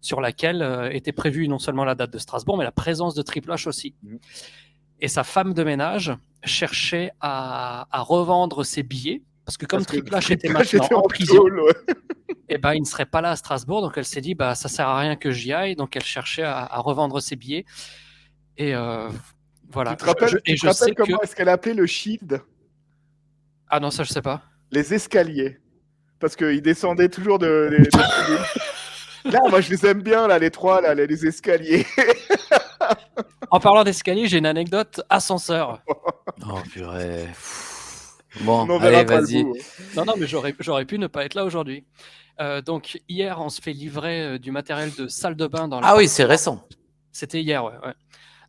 sur laquelle était prévue non seulement la date de Strasbourg, mais la présence de Triple H aussi. Et sa femme de ménage cherchait à revendre ses billets, parce que comme Triple H était maintenant en prison, et ben, il ne serait pas là à Strasbourg, donc elle s'est dit, ça sert à rien que j'y aille, donc elle cherchait à revendre ses billets. Et voilà. Tu te rappelles, comment est-ce qu'elle appelait le Shield? Ah non, ça je sais pas. Les escaliers. Parce qu'il descendait toujours Là, moi, je les aime bien, là, les trois, là, les escaliers. En parlant d'escalier, j'ai une anecdote ascenseur. Oh purée. Bon, On n'en verra allez, pas vas-y. le bout. Non, mais j'aurais pu ne pas être là aujourd'hui. Donc hier, on se fait livrer du matériel de salle de bain dans Ah oui, l'appartement. c'est récent. C'était hier, ouais.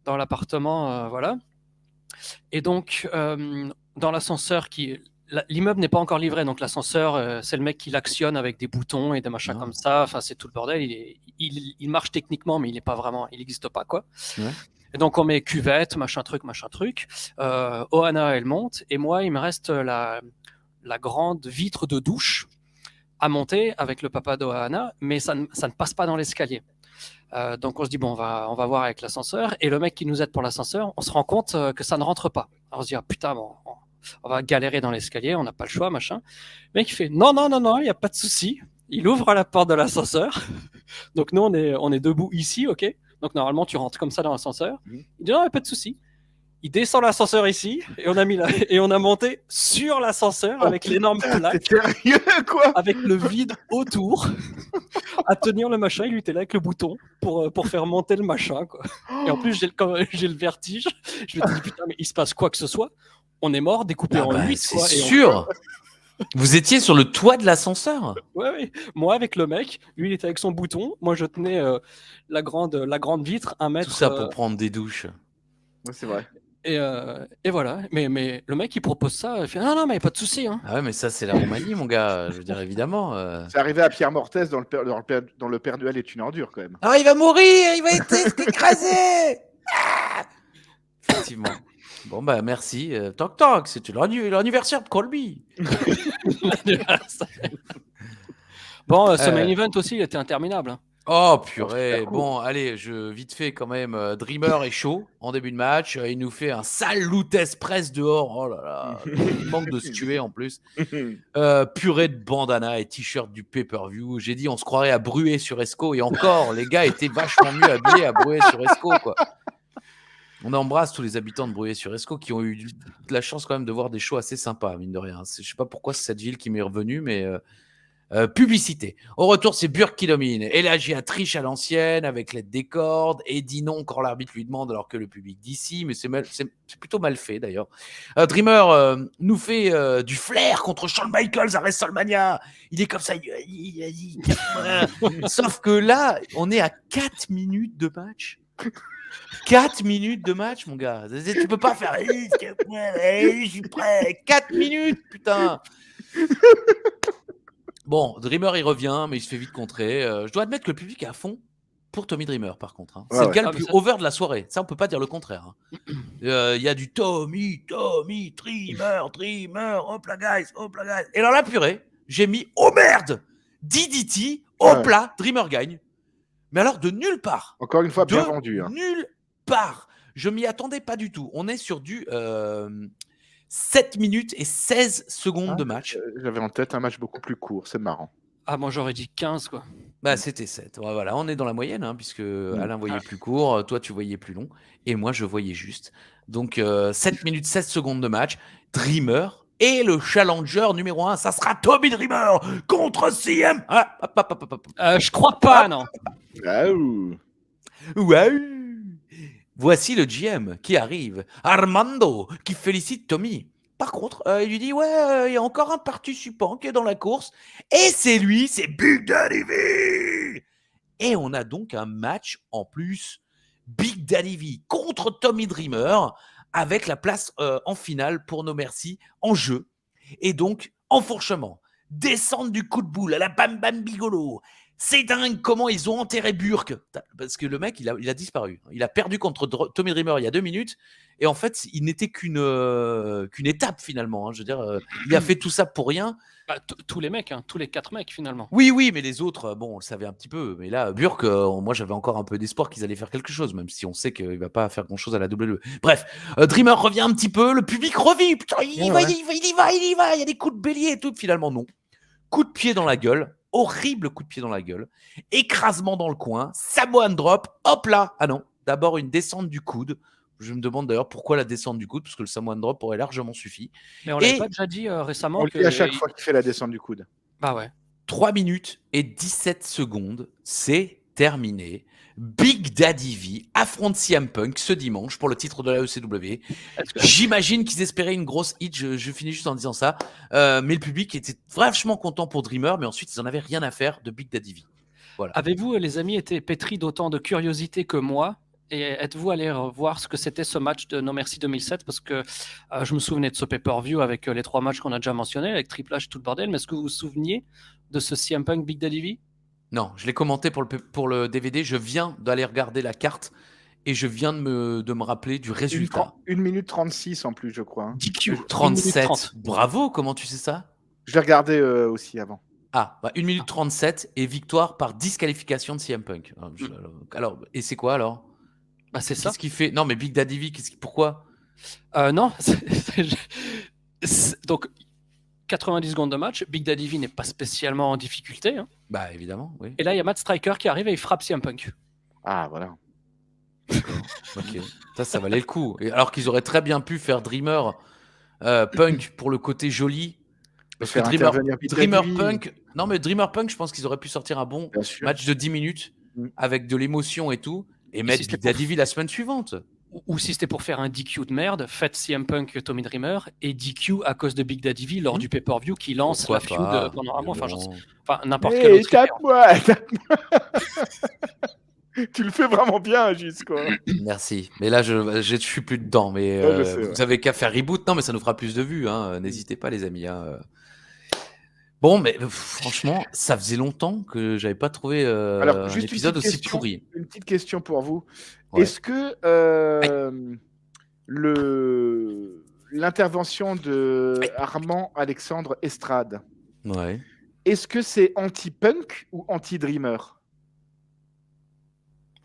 Dans l'appartement, voilà. Et donc, dans l'ascenseur, l'immeuble n'est pas encore livré, donc l'ascenseur, c'est le mec qui l'actionne avec des boutons et des machins Ah. comme ça. Enfin, c'est tout le bordel. Il marche techniquement, mais il n'est pas vraiment, il n'existe pas, quoi. Ouais. Et donc, on met cuvette, machin truc. Ohana, elle monte, et moi, il me reste la grande vitre de douche à monter avec le papa d'Ohana, mais ça ne passe pas dans l'escalier. Donc on se dit bon, on va voir avec l'ascenseur, et le mec qui nous aide pour l'ascenseur, on se rend compte que ça ne rentre pas. Alors on se dit ah, putain, bon, on va galérer dans l'escalier, on n'a pas le choix, machin. Le mec il fait non, il n'y a pas de souci. Il ouvre la porte de l'ascenseur. Donc nous on est debout ici, ok. Donc normalement tu rentres comme ça dans l'ascenseur. Il dit non, il n'y a pas de souci. Il descend l'ascenseur ici, et on a monté sur l'ascenseur avec l'énorme plaque. T'es sérieux, quoi? Avec le vide autour, à tenir le machin. Il était là avec le bouton pour faire monter le machin, quoi. Et en plus, j'ai le vertige. Je me dis, putain, mais il se passe quoi que ce soit. On est mort, découpé en 8. C'est sûr. Vous étiez sur le toit de l'ascenseur? Ouais. Moi, avec le mec, lui, il était avec son bouton. Moi, je tenais la grande vitre, 1 mètre. Tout ça pour prendre des douches. Ouais, c'est vrai. Et voilà. Mais le mec, il propose ça. Il fait non, mais pas de souci. Hein. Ah ouais, mais ça, c'est la Roumanie, mon gars. Je veux dire, évidemment. C'est arrivé à Pierre Mortez dans le Père Noël est une ordure, quand même. Ah, il va mourir, il va être écrasé. Ah, effectivement. Bon, bah, merci. Toc, c'était l'anniversaire de Colby. Bon, ce main event aussi, il était interminable. Hein. Oh purée, bon allez, vite fait quand même, Dreamer est chaud en début de match, il nous fait un sale loot express dehors, oh là là, il manque de se tuer en plus. Purée de bandana et t-shirt du pay-per-view, j'ai dit on se croirait à Bruet sur Esco, et encore, les gars étaient vachement mieux habillés à Bruet sur Esco, quoi. On embrasse tous les habitants de Bruet sur Esco qui ont eu de la chance quand même de voir des shows assez sympas, mine de rien. Je sais pas pourquoi c'est cette ville qui m'est revenue, mais... publicité. Au retour, c'est Burke qui domine. Et là, j'ai un triche à l'ancienne avec l'aide des cordes. Et dit non quand l'arbitre lui demande, alors que le public dit si. Mais c'est plutôt mal fait d'ailleurs. Dreamer nous fait du flair contre Shawn Michaels à WrestleMania. Il est comme ça. Sauf que là, on est à 4 minutes de match. 4 minutes de match, mon gars. Tu peux pas faire. Je suis prêt. 4 minutes, putain. Bon, Dreamer, il revient, mais il se fait vite contrer. Je dois admettre que le public est à fond pour Tommy Dreamer, par contre. Hein. C'est le gars le plus over de la soirée. Ça, on peut pas dire le contraire. Hein. Il y a du Tommy, Dreamer, hop là, guys. Et dans la purée, j'ai mis oh merde, DDT, hop là, Dreamer gagne. Mais alors, de nulle part. Encore une fois, bien vendu. Hein. Nulle part. Je m'y attendais pas du tout. On est sur du 7 minutes et 16 secondes de match. J'avais en tête un match beaucoup plus court, c'est marrant. Ah, moi j'aurais dit 15, quoi. Bah, c'était 7. Voilà, on est dans la moyenne, hein, puisque Alain voyait plus court, toi tu voyais plus long, et moi je voyais juste. Donc 7 minutes 16 secondes de match. Dreamer et le challenger numéro 1, ça sera Tommy Dreamer contre CM. Ah, je crois pas, non. Waouh. Voici le GM qui arrive, Armando, qui félicite Tommy. Par contre, il lui dit, ouais, il y a encore un participant qui est dans la course, et c'est lui, c'est Big Daddy V. Et on a donc un match en plus, Big Daddy V contre Tommy Dreamer, avec la place en finale pour No Mercy en jeu. Et donc, enfourchement, descente du coup de boule à la Bam Bam Bigolo. C'est dingue comment ils ont enterré Burke. Parce que le mec, il a disparu. Il a perdu contre Tommy Dreamer il y a 2 minutes. Et en fait, il n'était qu'une étape finalement. Hein. Je veux dire, il a fait tout ça pour rien. Bah, tous les mecs, hein, tous les 4 mecs finalement. Oui, mais les autres, bon, on le savait un petit peu. Mais là, Burke, moi, j'avais encore un peu d'espoir qu'ils allaient faire quelque chose, même si on sait qu'il ne va pas faire grand-chose à la WWE. Bref, Dreamer revient un petit peu. Le public revit. Putain, il y va. Il y a des coups de bélier et tout. Finalement, non. Coup de pied dans la gueule. Horrible coup de pied dans la gueule, écrasement dans le coin, Samoan drop, hop là. Ah non, d'abord une descente du coude. Je me demande d'ailleurs pourquoi la descente du coude, parce que le Samoan drop aurait largement suffi. Mais on l'avait pas déjà dit récemment. On le dit à chaque fois qu'il fait la descente du coude. Bah ouais. 3 minutes et 17 secondes, c'est terminé. Big Daddy V affronte CM Punk ce dimanche pour le titre de la ECW. J'imagine qu'ils espéraient une grosse hit, je finis juste en disant ça. Mais le public était vachement content pour Dreamer, mais ensuite ils en avaient rien à faire de Big Daddy V. Voilà. Avez-vous, les amis, été pétris d'autant de curiosité que moi? Et êtes-vous allé voir ce que c'était ce match de No Mercy 2007? Parce que je me souvenais de ce pay-per-view avec les 3 matchs qu'on a déjà mentionnés, avec Triple H, tout le bordel. Mais est-ce que vous vous souveniez de ce CM Punk Big Daddy V? Non, je l'ai commenté pour le DVD. Je viens d'aller regarder la carte et je viens de me rappeler du résultat. 1 minute 36 en plus, je crois. Hein. DQ. 37. 30. Bravo, comment tu sais ça? Je l'ai regardé aussi avant. Ah, 1 minute 37 et victoire par disqualification de CM Punk. Alors, et c'est quoi alors? C'est ça. Qu'est-ce qu'il fait? Non, mais Big Daddy V, pourquoi? Non. Donc, 90 secondes de match. Big Daddy V n'est pas spécialement en difficulté. Hein. Bah, évidemment, oui. Et là, il y a Matt Striker qui arrive et il frappe CM Punk. Ah, voilà. Ok. Ça valait le coup. Et alors qu'ils auraient très bien pu faire Dreamer Punk pour le côté joli. Parce que Dreamer Punk. Non, mais Dreamer Punk, je pense qu'ils auraient pu sortir un bon match de 10 minutes avec de l'émotion et tout. Et mettre Big Daddy V la semaine suivante. Ou si c'était pour faire un DQ de merde, faites CM Punk Tommy Dreamer et DQ à cause de Big Daddy V lors du pay-per-view qui lance la feud pendant un mois. Enfin, n'importe quel autre. Tape-moi. Tu le fais vraiment bien, Gis, quoi. Merci. Mais là, je suis plus dedans. Mais vous avez qu'à faire reboot. Non, mais ça nous fera plus de vues. Hein. N'hésitez pas, les amis. Hein. Bon, mais franchement, ça faisait longtemps que j'avais pas trouvé un épisode aussi pourri. Une petite question pour vous. Ouais. Est-ce que l'intervention de Armand Alexandre Estrade, est-ce que c'est anti-punk ou anti-dreamer?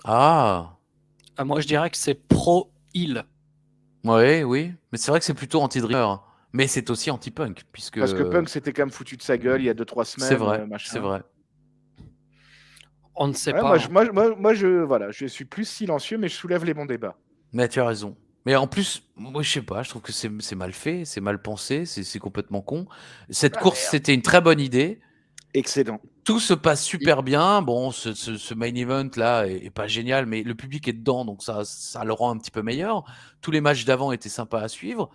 Moi, je dirais que c'est pro-heel. Oui. Mais c'est vrai que c'est plutôt anti-dreamer. Mais c'est aussi anti-punk. Parce que Punk s'était quand même foutu de sa gueule il y a 2-3 semaines. C'est vrai, c'est vrai. On ne sait pas. Moi, je suis plus silencieux, mais je soulève les bons débats. Mais tu as raison. Mais en plus, moi, je sais pas, je trouve que c'est mal fait, c'est mal pensé, c'est complètement con. Cette course, c'était une très bonne idée. Excellent. Tout se passe super bien. Bon, ce main event là est pas génial, mais le public est dedans, donc ça le rend un petit peu meilleur. Tous les matchs d'avant étaient sympas à suivre.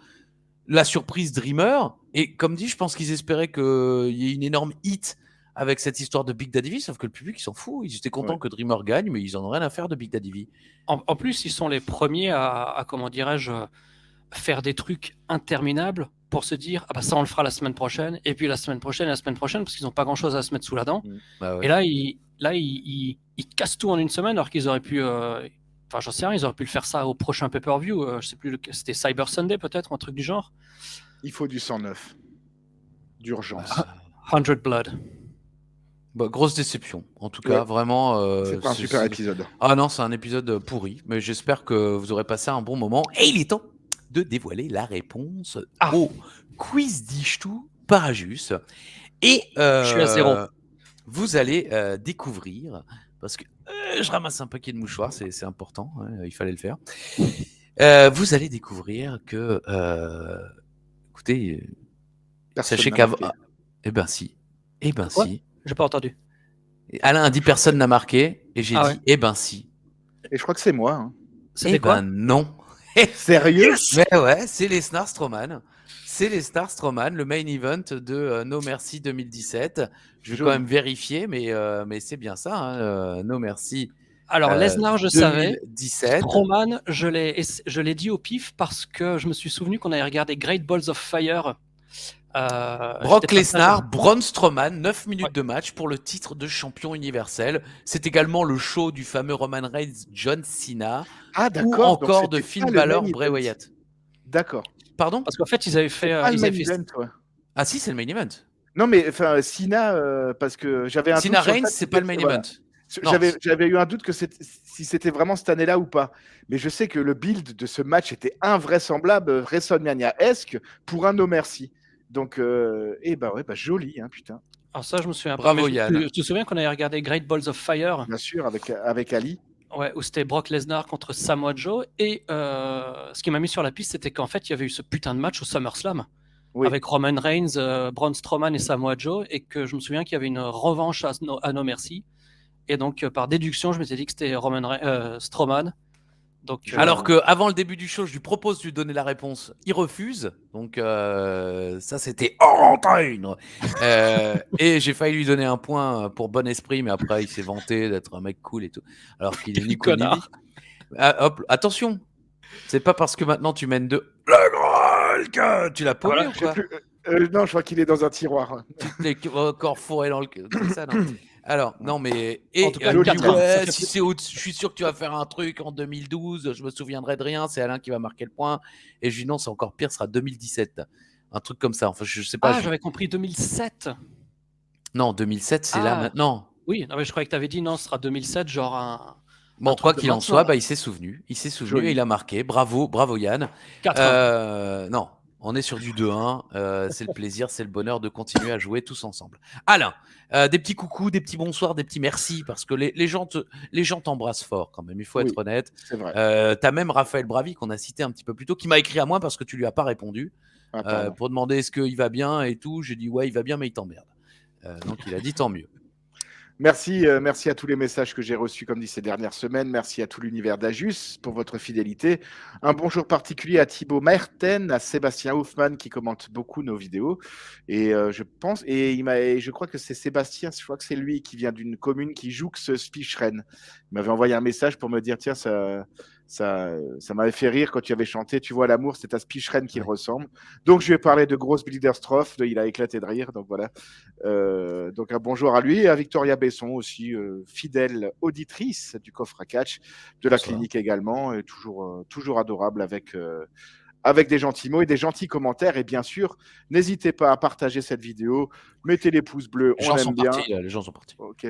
La surprise Dreamer, et comme dit, je pense qu'ils espéraient qu'il y ait une énorme hit avec cette histoire de Big Daddy V, sauf que le public, il s'en fout. Ils étaient contents que Dreamer gagne, mais ils en ont rien à faire de Big Daddy V. En plus, ils sont les premiers à comment dirais-je, faire des trucs interminables pour se dire ça on le fera la semaine prochaine, et puis la semaine prochaine, parce qu'ils n'ont pas grand-chose à se mettre sous la dent. Et là, ils cassent tout en une semaine, alors qu'ils auraient pu... Enfin, j'en sais rien, ils auraient pu le faire ça au prochain pay-per-view. Je sais plus, c'était Cyber Sunday peut-être, un truc du genre. Il faut du 109. D'urgence. 100 Blood. Grosse déception, en tout cas, vraiment. C'est pas un super épisode. Ah non, c'est un épisode pourri, mais j'espère que vous aurez passé un bon moment. Et il est temps de dévoiler la réponse au quiz d'Ishtou par Ajus. Et je suis à 0. Vous allez découvrir, parce que je ramasse un paquet de mouchoirs, c'est important, il fallait le faire. Vous allez découvrir que, écoutez, sachez qu'avant... Eh ben si. J'ai pas entendu. Alain a dit personne n'a marqué, et j'ai dit eh ben si. Et je crois que c'est moi. Hein. C'était quoi? Non. Sérieux? Mais ouais, c'est les Snar Strowman. C'est les Star Strowman, le main event de No Mercy 2017. Je vais quand même vérifier, mais c'est bien ça, hein, No Mercy. Alors, Lesnar, je 2017. savais. Strowman, je l'ai dit au pif parce que je me suis souvenu qu'on avait regardé Great Balls of Fire. Brock Lesnar, Braun Strowman, 9 minutes de match pour le titre de champion universel. C'est également le show du fameux Roman Reigns, John Cena. Ah, d'accord. Ou encore de Finn Balor, Bray Wyatt. D'accord. Pardon? Parce qu'en fait, ils avaient fait. Ah si, c'est le main event. Non, mais enfin, Cena, parce que j'avais un doute. Cena Reigns, c'est pas le main event. J'avais eu un doute que si c'était vraiment cette année-là ou pas. Mais je sais que le build de ce match était invraisemblable, WrestleMania-esque pour un No Mercy. Donc, joli, hein, putain. Alors ça, je me souviens pas. Bravo, Yann. Tu te souviens qu'on avait regardé Great Balls of Fire? Bien sûr, avec Ali. Ouais, où c'était Brock Lesnar contre Samoa Joe. Et ce qui m'a mis sur la piste, c'était qu'en fait, il y avait eu ce putain de match au SummerSlam. Oui. avec Roman Reigns, Braun Strowman et Samoa Joe, et que je me souviens qu'il y avait une revanche à No Mercy. Et donc, par déduction, je m'étais dit que c'était Strowman. Donc, Alors que avant le début du show, je lui propose de lui donner la réponse. Il refuse. Donc ça, c'était hors antenne. Et j'ai failli lui donner un point pour bon esprit, mais après, il s'est vanté d'être un mec cool et tout. Alors qu'il est ni cool ni connard. ni. Ah, hop, attention. C'est pas parce que maintenant tu mènes de le Graal que tu l'as paumé Voilà, ou Je sais quoi? plus. Non, je crois qu'il est dans un tiroir. Les corps fourrés dans le. C'est ça, non? Alors, non, mais. En Et tout cas, elle me dit, 4-1. ouais, Ça fait si c'est je suis sûr que tu vas faire un truc en 2012, je me souviendrai de rien, c'est Alain qui va marquer le point. Et je lui dis, non, c'est encore pire, ce sera 2017. Un truc comme ça. Enfin, je sais pas. Ah, j'avais compris 2007. Non, 2007, c'est là Ah. maintenant. Oui, non, mais je croyais que tu avais dit non, ce sera 2007, genre un. Bon, truc quoi de qu'il en maintenant. soit, bah, il s'est souvenu. Il s'est souvenu Joli. et il a marqué. Bravo, bravo Yann. 4-1. Non, on est sur du 2-1. C'est le plaisir, c'est le bonheur de continuer à jouer tous ensemble. Alain, des petits coucous, des petits bonsoirs, des petits merci, parce que les gens t'embrassent fort quand même, il faut Oui. être honnête. C'est vrai. T'as même Raphaël Bravi, qu'on a cité un petit peu plus tôt, qui m'a écrit à moi parce que tu lui as pas répondu, Ah, pardon. pour demander est-ce qu'il va bien et tout. J'ai dit ouais, il va bien, mais il t'emmerde. Donc il a dit tant mieux. Merci à tous les messages que j'ai reçus, comme dit, ces dernières semaines. Merci à tout l'univers d'Ajus pour votre fidélité. Un bonjour particulier à Thibaut Merten, à Sébastien Hoffman qui commente beaucoup nos vidéos. Et je crois que c'est Sébastien, je crois que c'est lui qui vient d'une commune qui joue ce Spicheren. Il m'avait envoyé un message pour me dire, tiens, ça m'avait fait rire quand tu avais chanté Tu vois l'amour, c'est à Spicheren qu'il ressemble. Donc je lui ai parlé de Grosse Bilderstroff, il a éclaté de rire. Donc voilà. Donc un bonjour à lui et à Victoria Besson aussi, fidèle auditrice du coffre à catch, de la Bonsoir. clinique également, et toujours adorable avec des gentils mots et des gentils commentaires. Et bien sûr, n'hésitez pas à partager cette vidéo, mettez les pouces bleus, Les on gens aime sont bien. partis, là, les gens sont partis. Ok.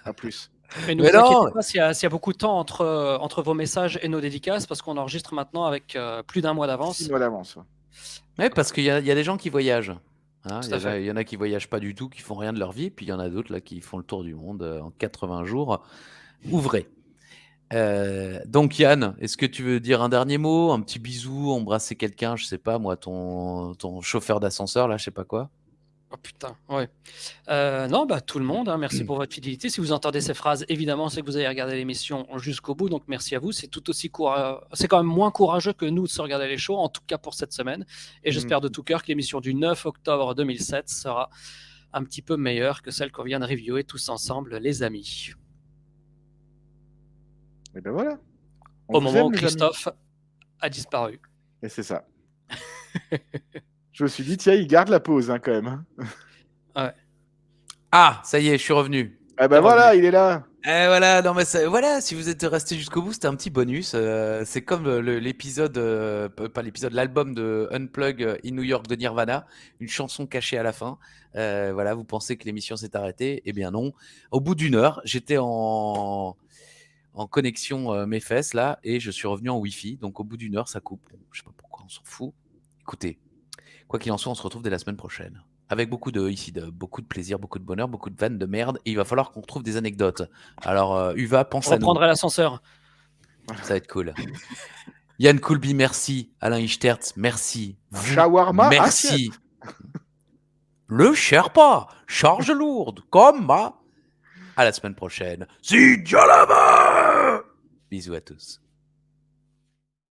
À plus. Mais ne Mais vous non. inquiétez pas s'il y a beaucoup de temps entre vos messages et nos dédicaces, parce qu'on enregistre maintenant avec plus d'un mois 6 d'avance. mois d'avance. Ouais. Ouais, parce qu'il y a des gens qui voyagent. Hein, Tout à fait. il y en a qui voyagent pas du tout, qui font rien de leur vie, puis il y en a d'autres là qui font le tour du monde en 80 jours. Ouvrez. Donc Yann, est-ce que tu veux dire un dernier mot, un petit bisou, embrasser quelqu'un, je sais pas moi, ton chauffeur d'ascenseur là, je sais pas quoi. Oh putain, ouais. Non, bah tout le monde, hein, merci pour votre fidélité. Si vous entendez ces phrases, évidemment, c'est que vous avez regardé l'émission jusqu'au bout, donc merci à vous. C'est tout aussi c'est quand même moins courageux que nous de se regarder les shows, en tout cas pour cette semaine. Et j'espère de tout cœur que l'émission du 9 octobre 2007 sera un petit peu meilleure que celle qu'on vient de reviewer tous ensemble, les amis. Et ben voilà. Au moment où Christophe a disparu. Et c'est ça. Je me suis dit, tiens, il garde la pause quand même. Ouais. Ah, ça y est, je suis revenu. Ah ben voilà, il est là. Et voilà, non mais voilà, si vous êtes resté jusqu'au bout, c'était un petit bonus. C'est comme l'épisode, pas l'épisode, l'album de Unplug in New York de Nirvana, une chanson cachée à la fin. Voilà, vous pensez que l'émission s'est arrêtée? Eh bien non. Au bout d'une heure, j'étais en connexion mes fesses là, et je suis revenu en Wi-Fi. Donc au bout d'une heure, ça coupe. Bon, je sais pas pourquoi, on s'en fout. Écoutez, quoi qu'il en soit, on se retrouve dès la semaine prochaine. Avec beaucoup de plaisir, beaucoup de bonheur, beaucoup de vannes de merde. Et il va falloir qu'on trouve des anecdotes. Alors, Uva, pense Je à nous. reprendrai l'ascenseur. Ça va être cool. Yann Coulby, merci. Alain Ichtertz, merci. Shawarma, merci. Le Sherpa, charge lourde, comme moi. À la semaine prochaine. Si Dieu la veut. Bisous à tous.